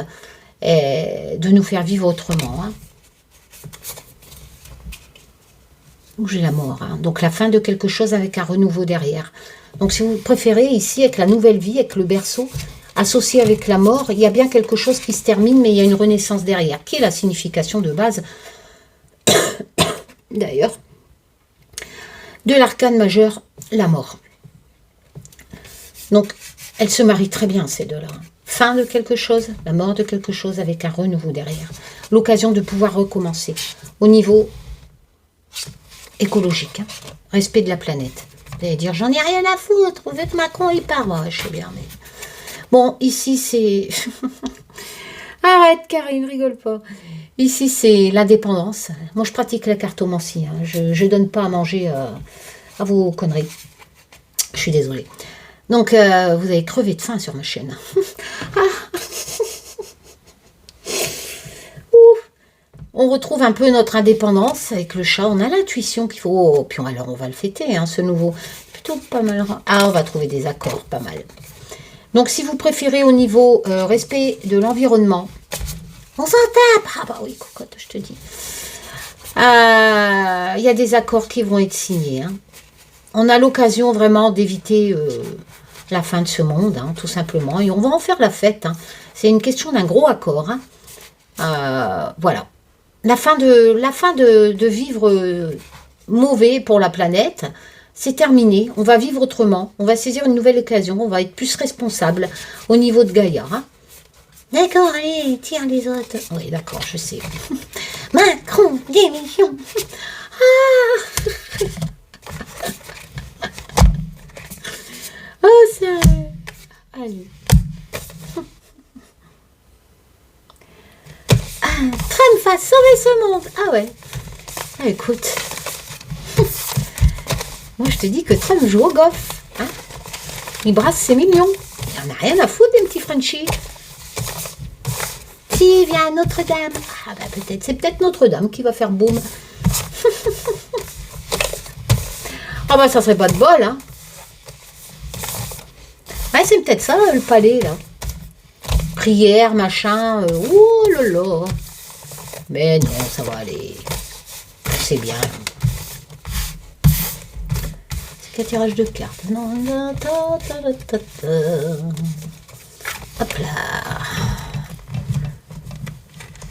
S1: et de nous faire vivre autrement. Hein. Où j'ai la mort. Hein. Donc la fin de quelque chose avec un renouveau derrière. Donc si vous préférez, ici, avec la nouvelle vie, avec le berceau, associé avec la mort, il y a bien quelque chose qui se termine, mais il y a une renaissance derrière, qui est la signification de base, d'ailleurs, de l'arcane majeur, la mort. Donc, elles se marient très bien, ces deux-là. Fin de quelque chose, la mort de quelque chose avec un renouveau derrière. L'occasion de pouvoir recommencer au niveau écologique. Hein. Respect de la planète. Vous allez dire, j'en ai rien à foutre, vu que Macron il part. Ouais, je sais bien, mais... Bon, ici, c'est... Arrête, Karine, rigole pas. Ici, c'est l'indépendance. Moi, je pratique la cartomancie. Hein. Je ne donne pas à manger à vos conneries. Je suis désolée. Donc, vous allez crever de faim sur ma chaîne. On retrouve un peu notre indépendance avec le chat. On a l'intuition qu'il faut... Oh, puis alors, on va le fêter, hein, ce nouveau. Plutôt pas mal. Ah, on va trouver des accords, pas mal. Donc, si vous préférez au niveau respect de l'environnement, on s'en tape. Ah bah oui, cocotte, je te dis. Il y a des accords qui vont être signés. Hein. On a l'occasion vraiment d'éviter la fin de ce monde, hein, tout simplement. Et on va en faire la fête. Hein. C'est une question d'un gros accord. Hein. Voilà. La fin de vivre mauvais pour la planète, c'est terminé. On va vivre autrement. On va saisir une nouvelle occasion. On va être plus responsable au niveau de Gaïa. Hein. D'accord, allez, tire les autres. Oui, d'accord, je sais. Macron, démission. Ah. Oh, sérieux. Allez. Trump va sauver ce monde. Ah ouais. Ah, écoute. Moi, je te dis que Trump joue au golf. Hein, il brasse ses millions. Il n'en a rien à foutre des petits Frenchies. Si, viens Notre-Dame. Ah bah peut-être. C'est peut-être Notre-Dame qui va faire boum. Ah bah ça serait pas de bol, hein. Ouais, c'est peut-être ça, le palais, là. Prière, machin. Oh là là. Mais non, ça va aller. C'est bien. Qu'un tirage de cartes. Non, non, hop là.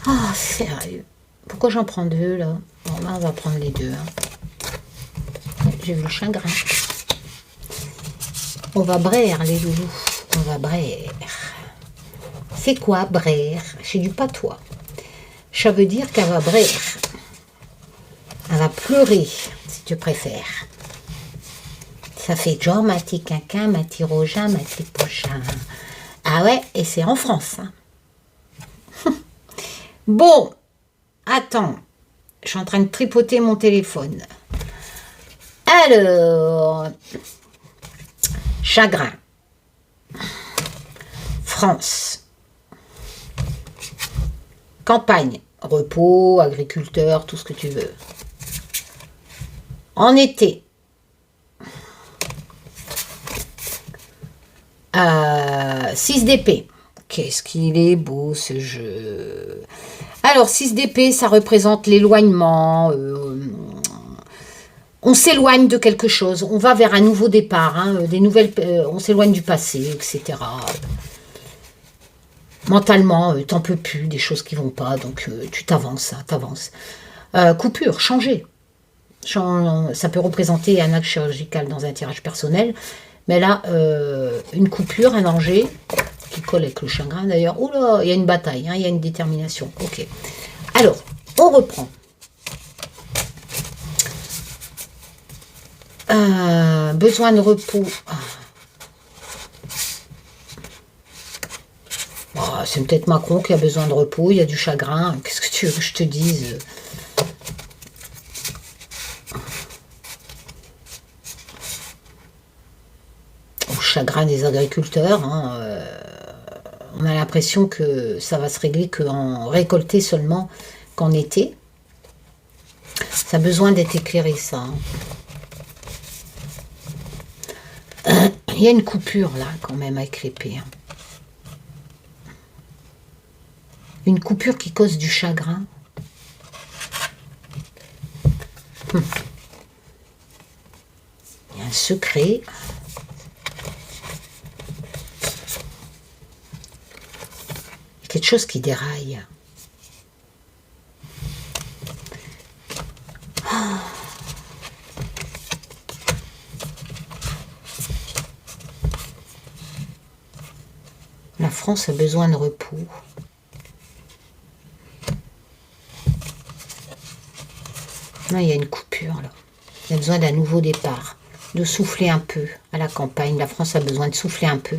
S1: Ah, sérieux. Pourquoi j'en prends deux, là? Bon, là, on va prendre les deux. Hein. J'ai vu le chagrin. On va braire, les loulous. On va braire. C'est quoi, braire? C'est du patois. Ça veut dire qu'elle va braire. Elle va pleurer, si tu préfères. Ça fait genre ma petit quinquin, ma petit rogin, ma petit pochin. Ah ouais, et c'est en France. Hein. Bon, attends. Je suis en train de tripoter mon téléphone. Alors, chagrin. France. Campagne. Repos, agriculteur, tout ce que tu veux. En été. 6 d'épée. Qu'est-ce qu'il est beau ce jeu. Alors 6 d'épée, ça représente l'éloignement. On s'éloigne de quelque chose. On va vers un nouveau départ. Hein, des nouvelles, on s'éloigne du passé, etc. Mentalement, t'en peux plus, des choses qui vont pas. Donc tu t'avances, t'avances. Coupure, changer. Ça peut représenter un acte chirurgical dans un tirage personnel. Mais là, une coupure, un danger, qui colle avec le chagrin d'ailleurs. Oh là, il y a une bataille, hein, il y a une détermination. Ok. Alors, on reprend. Besoin de repos. Oh, c'est peut-être Macron qui a besoin de repos, il y a du chagrin. Qu'est-ce que tu veux que je te dise ? Chagrin des agriculteurs. Hein, on a l'impression que ça va se régler qu'en récolter seulement qu'en été. Ça a besoin d'être éclairé, ça. Hein. Il y a une coupure, là, quand même, avec l'épée. Hein. Une coupure qui cause du chagrin. Il y a un secret. Quelque chose qui déraille. La France a besoin de repos. Là, il y a une coupure, là. Il y a besoin d'un nouveau départ, de souffler un peu à la campagne. La France a besoin de souffler un peu.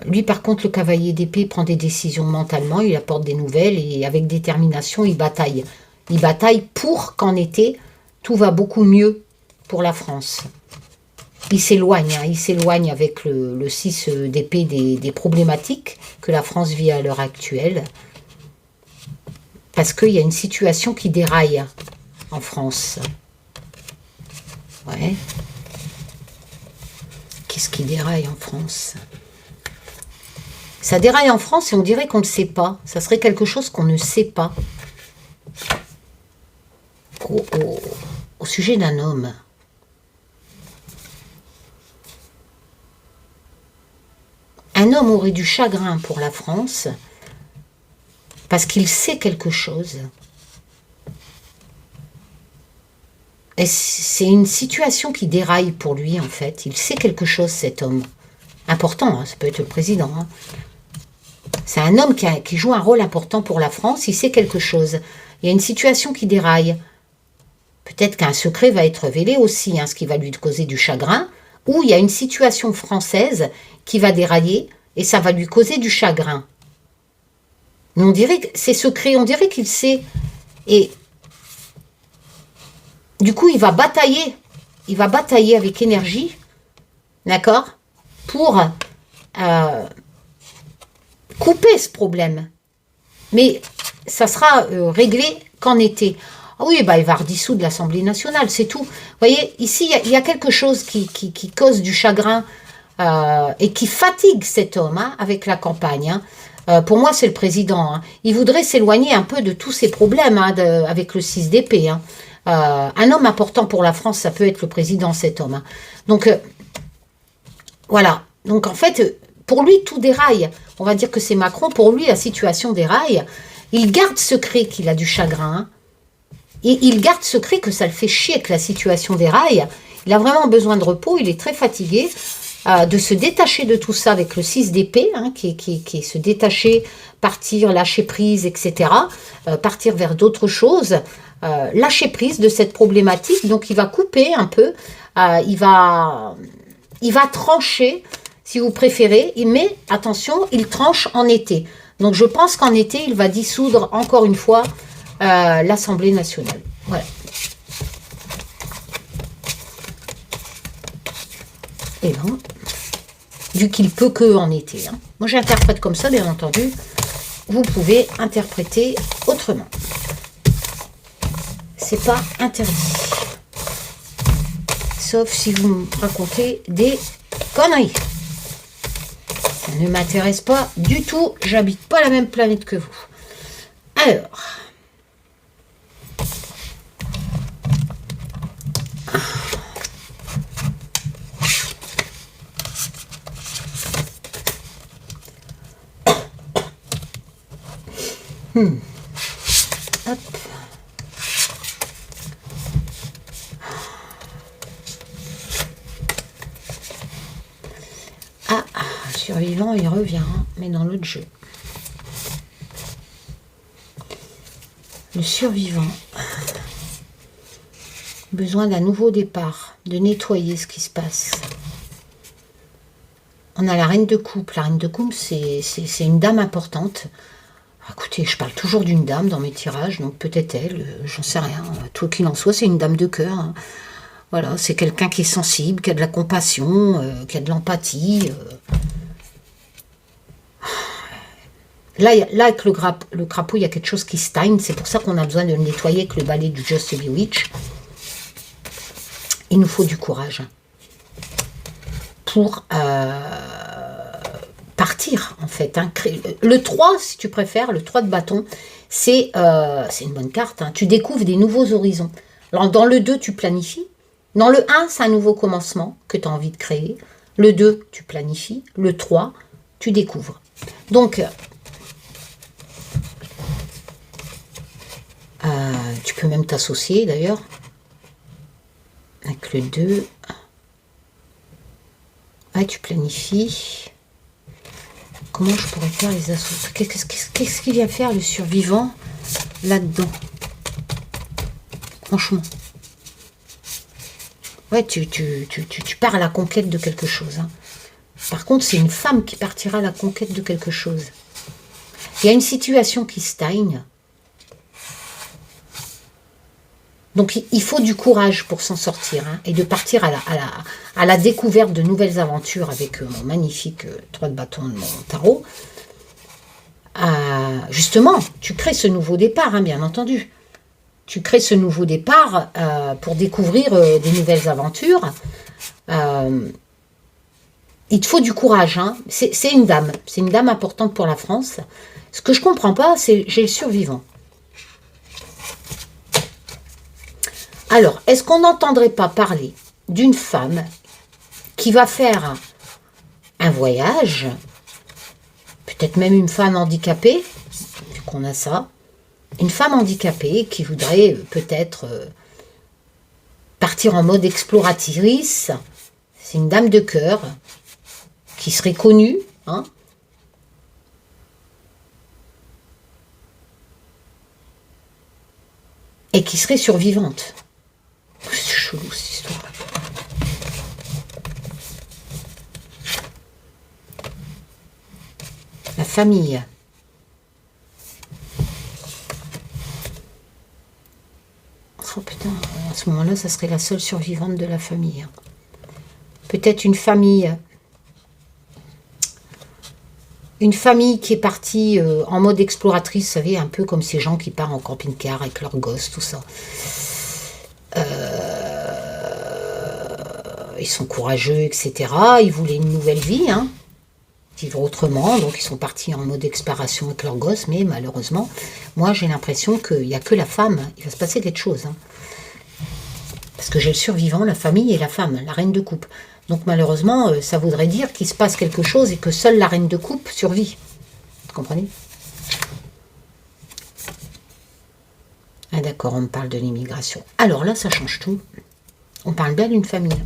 S1: Lui, par contre, le cavalier d'épée prend des décisions mentalement, il apporte des nouvelles et avec détermination, il bataille. Il bataille pour qu'en été, tout va beaucoup mieux pour la France. Il s'éloigne, hein, il s'éloigne avec le 6 d'épée des problématiques que la France vit à l'heure actuelle. Parce qu'il y a une situation qui déraille en France. Ouais. Qu'est-ce qui déraille en France ? Ça déraille en France et on dirait qu'on ne sait pas. Ça serait quelque chose qu'on ne sait pas. Au sujet d'un homme. Un homme aurait du chagrin pour la France parce qu'il sait quelque chose. Et c'est une situation qui déraille pour lui, en fait. Il sait quelque chose, cet homme. Important, hein, ça peut être le président. Hein. C'est un homme qui joue un rôle important pour la France. Il sait quelque chose. Il y a une situation qui déraille. Peut-être qu'un secret va être révélé aussi, hein, ce qui va lui causer du chagrin. Ou il y a une situation française qui va dérailler et ça va lui causer du chagrin. Mais on dirait que c'est secret, on dirait qu'il sait. Et du coup, il va batailler. Il va batailler avec énergie, d'accord, pour couper ce problème. Mais ça sera réglé qu'en été. Ah oui, bah, il va redissoudre l'Assemblée nationale, c'est tout. Vous voyez, ici, il y a quelque chose qui cause du chagrin et qui fatigue cet homme hein, avec la campagne. Hein. Pour moi, c'est le président. Hein. Il voudrait s'éloigner un peu de tous ces problèmes hein, avec le 6 d'épée. Hein. Un homme important pour la France, ça peut être le président, cet homme. Hein. Donc, voilà. Donc, en fait, pour lui, tout déraille. On va dire que c'est Macron. Pour lui, la situation déraille. Il garde secret qu'il a du chagrin. Hein. Et il garde secret que ça le fait chier que la situation déraille. Il a vraiment besoin de repos. Il est très fatigué. De se détacher de tout ça avec le 6 d'épée, hein, qui est se détacher, partir, lâcher prise, etc. Partir vers d'autres choses. Lâcher prise de cette problématique. Donc, il va couper un peu. Il va trancher, si vous préférez. Mais, attention, il tranche en été. Donc, je pense qu'en été, il va dissoudre encore une fois l'Assemblée nationale. Voilà. Et là, vu qu'il peut que en été. Hein. Moi, j'interprète comme ça, bien entendu. Vous pouvez interpréter autrement. C'est pas interdit. Sauf si vous me racontez des conneries. Ça ne m'intéresse pas du tout. J'habite pas la même planète que vous. Alors. Hop. Ah, survivant, il revient, hein, mais dans l'autre jeu. Le survivant. Besoin d'un nouveau départ, de nettoyer ce qui se passe. On a la reine de coupe. La reine de coupe, c'est une dame importante. Écoutez, je parle toujours d'une dame dans mes tirages, donc peut-être elle, j'en sais rien. Tout qu'il en soit, c'est une dame de cœur. Hein. Voilà, c'est quelqu'un qui est sensible, qui a de la compassion, qui a de l'empathie. Là, avec le crapaud, il y a quelque chose qui stagne. C'est pour ça qu'on a besoin de le nettoyer avec le balai du Just Bewitch. Il nous faut du courage pour partir, en fait. Hein. Le 3, si tu préfères, le 3 de bâton, c'est une bonne carte. Hein. Tu découvres des nouveaux horizons. Alors, dans le 2, tu planifies. Dans le 1, c'est un nouveau commencement que tu as envie de créer. Le 2, tu planifies. Le 3, tu découvres. Donc, tu peux même t'associer, d'ailleurs. Avec le 2. Ah, tu planifies. Comment je pourrais faire les associations? Qu'est-ce qu'il vient faire le survivant là-dedans? Franchement. Ouais, tu pars à la conquête de quelque chose. Hein. Par contre, c'est une femme qui partira à la conquête de quelque chose. Il y a une situation qui stagne. Donc, il faut du courage pour s'en sortir. Hein, et de partir à la découverte de nouvelles aventures avec mon magnifique 3 de bâton de mon tarot. Justement, tu crées ce nouveau départ, hein, bien entendu. Tu crées ce nouveau départ pour découvrir des nouvelles aventures. Il te faut du courage. Hein. C'est une dame. C'est une dame importante pour la France. Ce que je ne comprends pas, c'est j'ai le survivant. Alors, est-ce qu'on n'entendrait pas parler d'une femme qui va faire un voyage, peut-être même une femme handicapée, vu qu'on a ça, une femme handicapée qui voudrait peut-être partir en mode exploratrice. C'est une dame de cœur qui serait connue, hein, et qui serait survivante. C'est chelou cette histoire. La famille. Oh putain, à ce moment-là, ça serait la seule survivante de la famille. Peut-être une famille. Une famille qui est partie en mode exploratrice, vous savez, un peu comme ces gens qui partent en camping-car avec leurs gosses, tout ça. Ils sont courageux, etc. Ils voulaient une nouvelle vie, hein, vivre autrement. Donc, ils sont partis en mode exploration avec leurs gosses. Mais malheureusement, moi, j'ai l'impression qu'il n'y a que la femme. Il va se passer quelque chose. Hein. Parce que j'ai le survivant, la famille et la femme, la reine de coupe. Donc malheureusement, ça voudrait dire qu'il se passe quelque chose et que seule la reine de coupe survit. Vous comprenez? Ah d'accord, on me parle de l'immigration. Alors là, ça change tout. On parle bien d'une famille.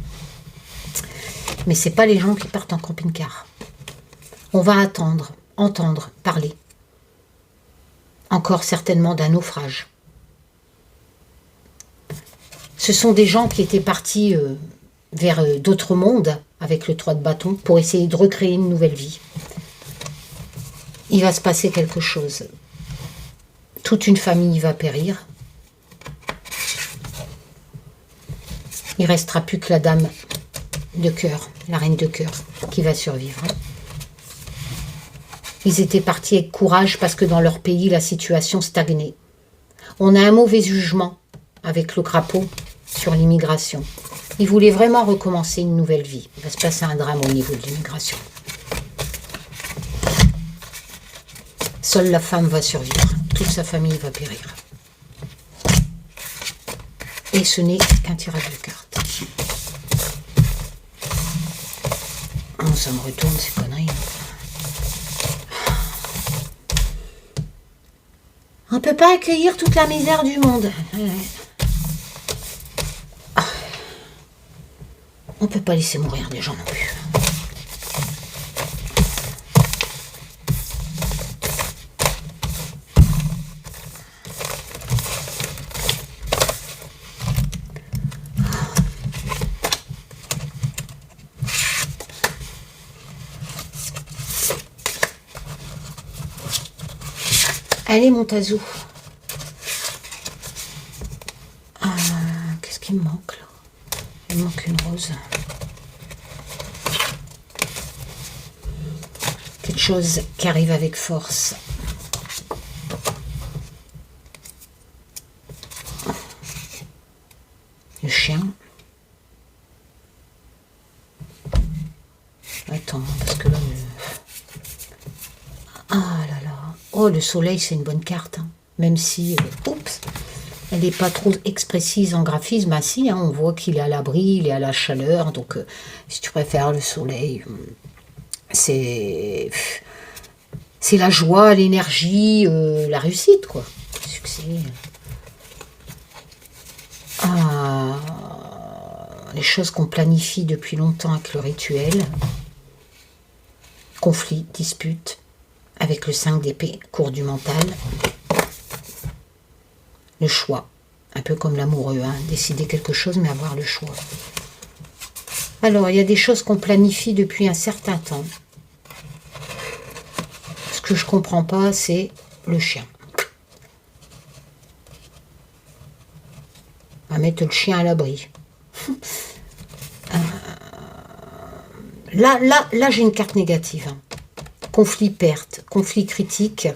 S1: Mais c'est pas les gens qui partent en camping-car. On va entendre parler. Encore certainement d'un naufrage. Ce sont des gens qui étaient partis vers d'autres mondes avec le 3 de bâton pour essayer de recréer une nouvelle vie. Il va se passer quelque chose. Toute une famille va périr. Il ne restera plus que la dame de cœur, la reine de cœur, qui va survivre. Ils étaient partis avec courage parce que dans leur pays, la situation stagnait. On a un mauvais jugement avec le crapaud sur l'immigration. Ils voulaient vraiment recommencer une nouvelle vie. Il va se passer un drame au niveau de l'immigration. Seule la femme va survivre. Toute sa famille va périr. Et ce n'est qu'un tirage de cartes. Oh, ça me retourne ces conneries. On ne peut pas accueillir toute la misère du monde. On ne peut pas laisser mourir des gens non plus. Allez, mon tazou. Qu'est-ce qui me manque là? Il me manque une rose. Quelque chose qui arrive avec force. Le chien. Attends, parce que là... Ah là là. Oh, le soleil, c'est une bonne carte. Hein. Même si, oups, elle n'est pas trop expressive en graphisme. Ah si, hein, on voit qu'il est à l'abri, il est à la chaleur. Donc, si tu préfères le soleil, c'est la joie, l'énergie, la réussite, quoi. Le succès. Ah, les choses qu'on planifie depuis longtemps avec le rituel. Conflit, dispute. Avec le 5 d'épée, cours du mental. Le choix, un peu comme l'amoureux, hein, décider quelque chose mais avoir le choix. Alors, il y a des choses qu'on planifie depuis un certain temps. Ce que je ne comprends pas, c'est le chien. On va mettre le chien à l'abri. Là j'ai une carte négative. Hein. Conflit perte, conflit critique,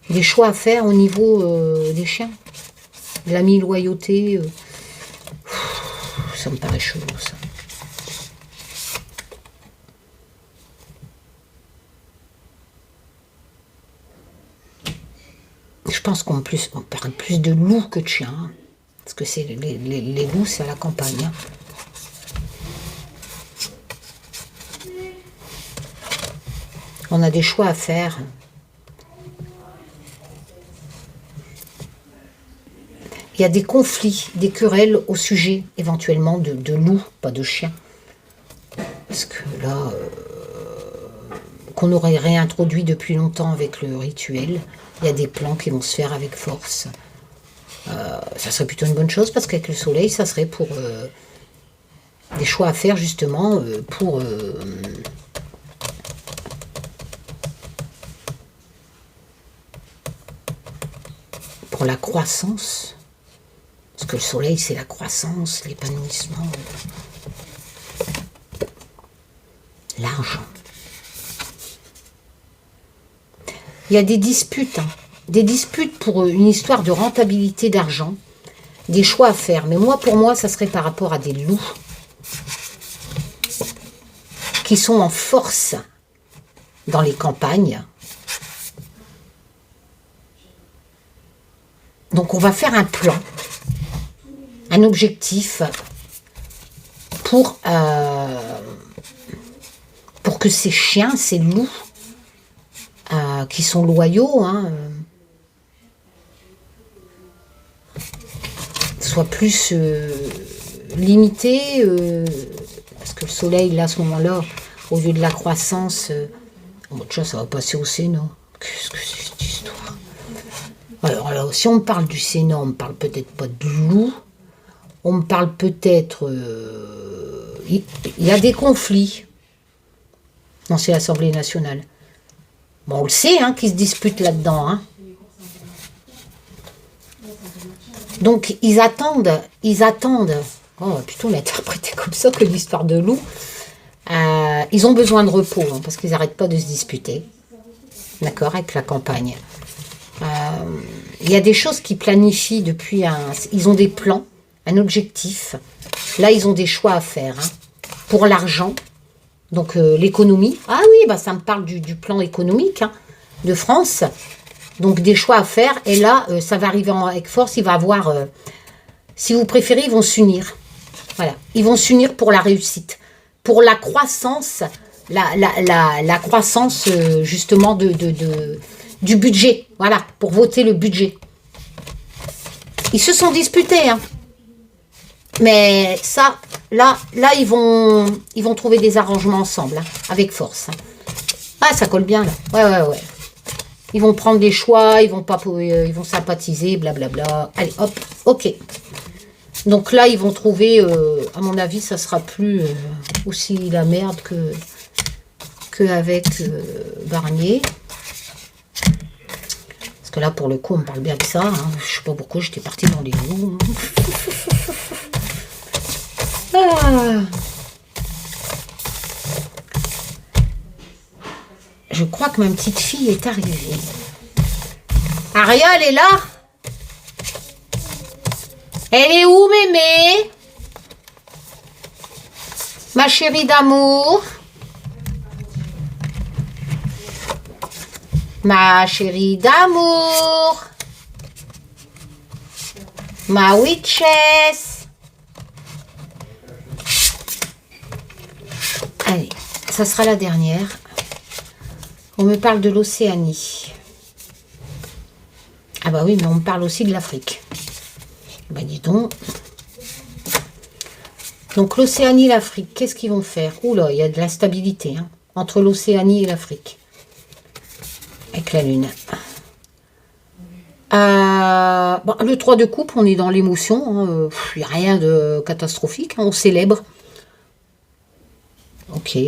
S1: des choix à faire au niveau des chiens, l'ami loyauté, ça me paraît chelou ça. Je pense qu'on parle plus de loups que de chiens, hein, parce que c'est les loups c'est à la campagne. Hein. On a des choix à faire. Il y a des conflits, des querelles au sujet éventuellement de loups, pas de chiens. Parce que là, qu'on aurait réintroduit depuis longtemps avec le rituel, il y a des plans qui vont se faire avec force. Ça serait plutôt une bonne chose parce qu'avec le soleil, ça serait pour des choix à faire justement pour... pour la croissance, parce que le soleil c'est la croissance, l'épanouissement, l'argent. Il y a des disputes, hein, des disputes pour une histoire de rentabilité d'argent, des choix à faire, mais pour moi ça serait par rapport à des loups qui sont en force dans les campagnes. Donc on va faire un plan un objectif pour que ces chiens, ces loups, qui sont loyaux, hein, soient plus limités, parce que le soleil, là, à ce moment-là, au lieu de la croissance, tiens, ça va passer au Sénat. Qu'est-ce que c'est cette histoire? Alors là, si on me parle du Sénat, on me parle peut-être pas de loup, on me parle peut-être... il y a des conflits dans cette Assemblée nationale. Bon, on le sait, hein, qu'ils se disputent là-dedans. Hein. Donc, ils attendent. Oh, plutôt l'interpréter comme ça que l'histoire de loup. Ils ont besoin de repos, hein, parce qu'ils n'arrêtent pas de se disputer. D'accord, avec la campagne. Il y a des choses qu'ils planifient depuis ils ont des plans, un objectif. Là, ils ont des choix à faire. Hein, pour l'argent. Donc, l'économie. Ah oui, bah, ça me parle du plan économique, hein, de France. Donc, des choix à faire. Et là, ça va arriver avec force. Il va avoir... si vous préférez, ils vont s'unir. Voilà. Ils vont s'unir pour la réussite. Pour la croissance, la croissance, justement, du budget. Voilà. Pour voter le budget. Ils se sont disputés, hein. Mais ça, là, ils vont trouver des arrangements ensemble, hein, avec force. Hein. Ah, ça colle bien, là. Ouais. Ils vont prendre des choix, ils vont sympathiser, blablabla. Allez, hop, ok. Donc là, ils vont trouver, à mon avis, ça sera plus aussi la merde que avec Barnier. Parce que là, pour le coup, on me parle bien de ça. Hein. Je sais pas pourquoi j'étais partie dans les loups. Je crois que ma petite fille est arrivée. Ariel est là? Elle est où, mémé? Ma chérie d'amour? Ma chérie d'amour? Ma witchess? Allez, ça sera la dernière. On me parle de l'Océanie. Ah bah oui, mais on me parle aussi de l'Afrique. Bah dis donc. Donc l'Océanie et l'Afrique, qu'est-ce qu'ils vont faire? Oula, il y a de l'instabilité hein, entre l'Océanie et l'Afrique. Avec la Lune. Bon, le 3 de coupe, on est dans l'émotion. Il n'y a rien de catastrophique. Hein, on célèbre. Ok.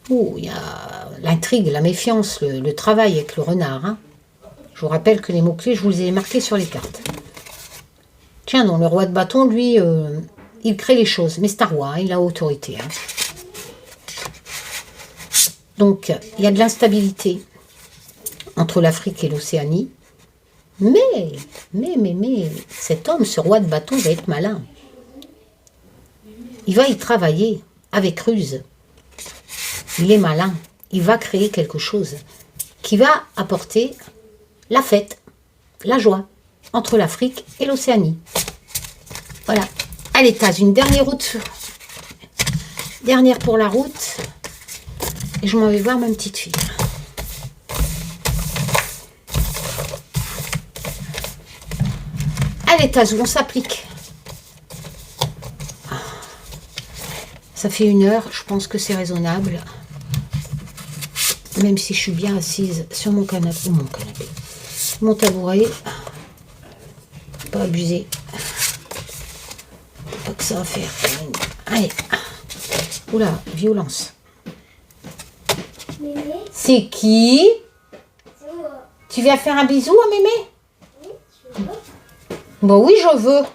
S1: Oh, il y a l'intrigue, la méfiance, le travail avec le renard. Hein. Je vous rappelle que les mots-clés, je vous les ai marqués sur les cartes. Tiens, donc le roi de bâton, lui, il crée les choses. Mais c'est un roi, hein, il a autorité. Hein. Donc, il y a de l'instabilité entre l'Afrique et l'Océanie. Mais, cet homme, ce roi de bâton, va être malin. Il va y travailler avec ruse. Il est malin. Il va créer quelque chose qui va apporter la fête, la joie entre l'Afrique et l'Océanie. Voilà. Allez, Taz, une dernière route. Dernière pour la route. Et je m'en vais voir ma petite fille. Allez, Taz, on s'applique. Ça fait 1 heure, je pense que c'est raisonnable. Même si je suis bien assise sur mon canapé, mon tabouret. Pas abuser. Pas que ça va faire. Allez. Oula, violence. C'est qui? Tu viens faire un bisou à mémé? Bon oui, je veux.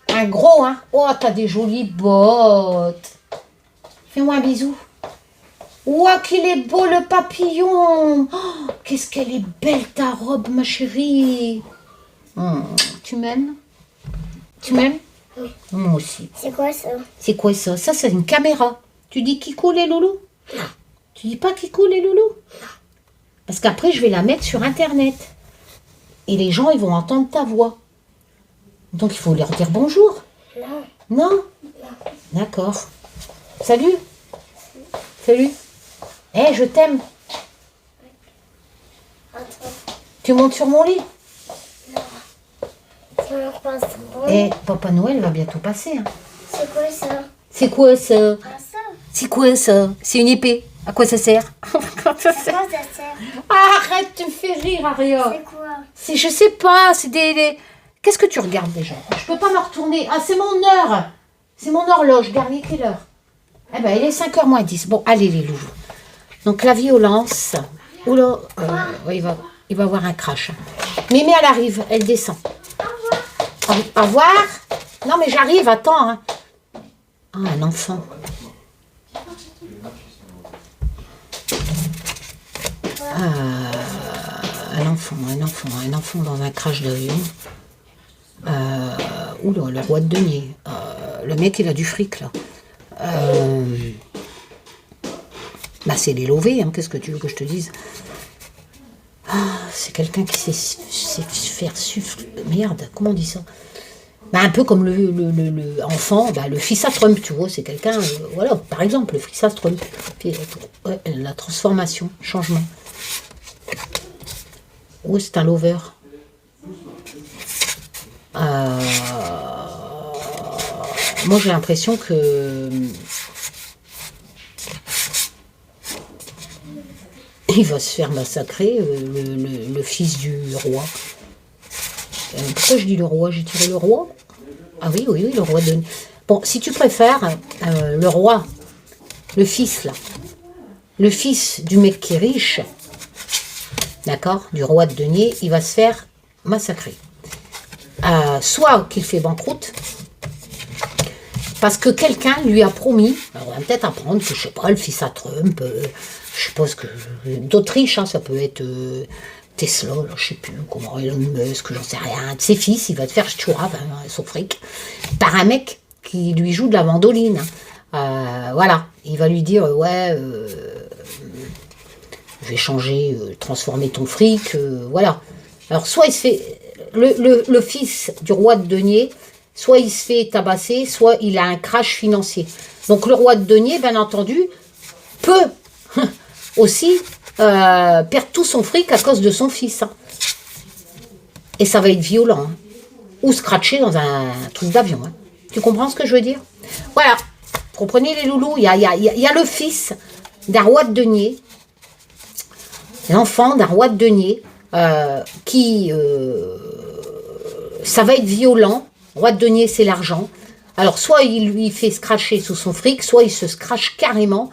S1: Un gros, hein. Oh, t'as des jolies bottes. Fais-moi un bisou. Ouah, qu'il est beau le papillon. Oh, qu'est-ce qu'elle est belle ta robe, ma chérie. Tu m'aimes? Tu m'aimes?
S2: Oui.
S1: Moi aussi.
S2: C'est quoi ça?
S1: C'est quoi ça? Ça, c'est une caméra. Tu dis Kikou les loulous? Non. Tu dis pas Kikou les loulous? Non. Parce qu'après, je vais la mettre sur Internet. Et les gens, ils vont entendre ta voix. Donc il faut leur dire bonjour.
S2: Non.
S1: Non? D'accord. Salut. Salut. Eh, je t'aime.
S2: Attends.
S1: Tu montes sur mon lit.
S2: Ça me passe bon.
S1: Eh, Papa Noël va bientôt passer. Hein.
S2: C'est quoi ça?
S1: C'est quoi ça?
S2: Ah, ça.
S1: C'est quoi ça? C'est une épée. À quoi ça sert?
S2: À quoi ça sert?
S1: Ah, arrête, tu me fais rire, Aria.
S2: C'est quoi?
S1: C'est, je sais pas, c'est des... Qu'est-ce que tu regardes déjà? Je peux pas me retourner. Ah, c'est mon heure. C'est mon horloge. Regardez quelle heure. Eh ben, il est 5h moins 10. Bon, allez les loulous. Donc la violence. Oula, ouais, il va avoir un crash. Mémé, elle arrive, elle descend. Au revoir. Non, mais j'arrive, attends. Hein. Ah, un enfant. Un enfant dans un crash d'avion. Oula, le roi de denier. Le mec, il a du fric, là. Bah, c'est les lovés, hein, qu'est-ce que tu veux que je te dise? Ah, c'est quelqu'un qui sait faire suffler. Merde, comment on dit ça? Bah, un peu comme le enfant, bah, le fils à Trump, tu vois, c'est quelqu'un, voilà, par exemple, le fils à Trump. Ouais, la transformation, changement. Oh, c'est un lover. Moi, j'ai l'impression que il va se faire massacrer, le fils du roi. Pourquoi je dis le roi? J'ai tiré le roi? Ah oui, oui, oui, le roi de... Bon, si tu préfères, le roi, le fils, là, le fils du mec qui est riche, d'accord, du roi de denier, il va se faire massacrer. Soit qu'il fait banqueroute, parce que quelqu'un lui a promis, alors on va peut-être apprendre que, je sais pas, le fils à Trump, je suppose que d'Autriche, hein, ça peut être Tesla, là, je sais plus, comment, Elon Musk, j'en sais rien, de ses fils, il va te faire choura, son fric, par un mec qui lui joue de la mandoline. Voilà, il va lui dire, ouais, je vais changer, transformer ton fric, voilà. Alors, soit il se fait, le fils du roi de denier, soit il se fait tabasser, soit il a un crash financier. Donc, le roi de denier, bien entendu, peut aussi perdre tout son fric à cause de son fils. Hein. Et ça va être violent. Hein. Ou scratcher dans un truc d'avion. Hein. Tu comprends ce que je veux dire? Voilà. Comprenez les loulous, il y a le fils d'un roi de denier, l'enfant d'un roi de denier, qui... ça va être violent. Roi de denier, c'est l'argent. Alors, soit il lui fait scratcher sous son fric, soit il se scratche carrément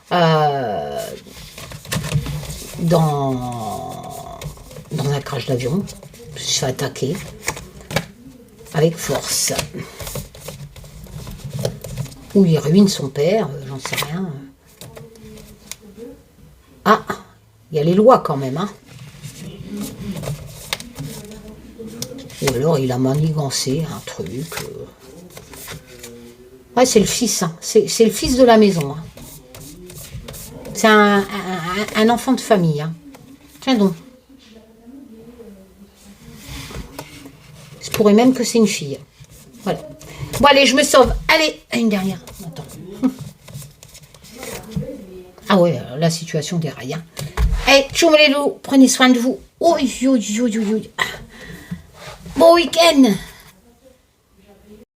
S1: dans un crash d'avion. Il se fait attaquer avec force. Ou il ruine son père, j'en sais rien. Ah, il y a les lois quand même, hein. Ou alors il a manigancé un truc. Ouais, c'est le fils, hein. C'est le fils de la maison. Hein. C'est un enfant de famille. Hein. Tiens donc. Je pourrais même que c'est une fille. Voilà. Bon, allez, je me sauve. Allez, une dernière. Attends. Ah ouais, la situation déraille. Hein. Allez, tchoum les loups, prenez soin de vous. Bon week-end.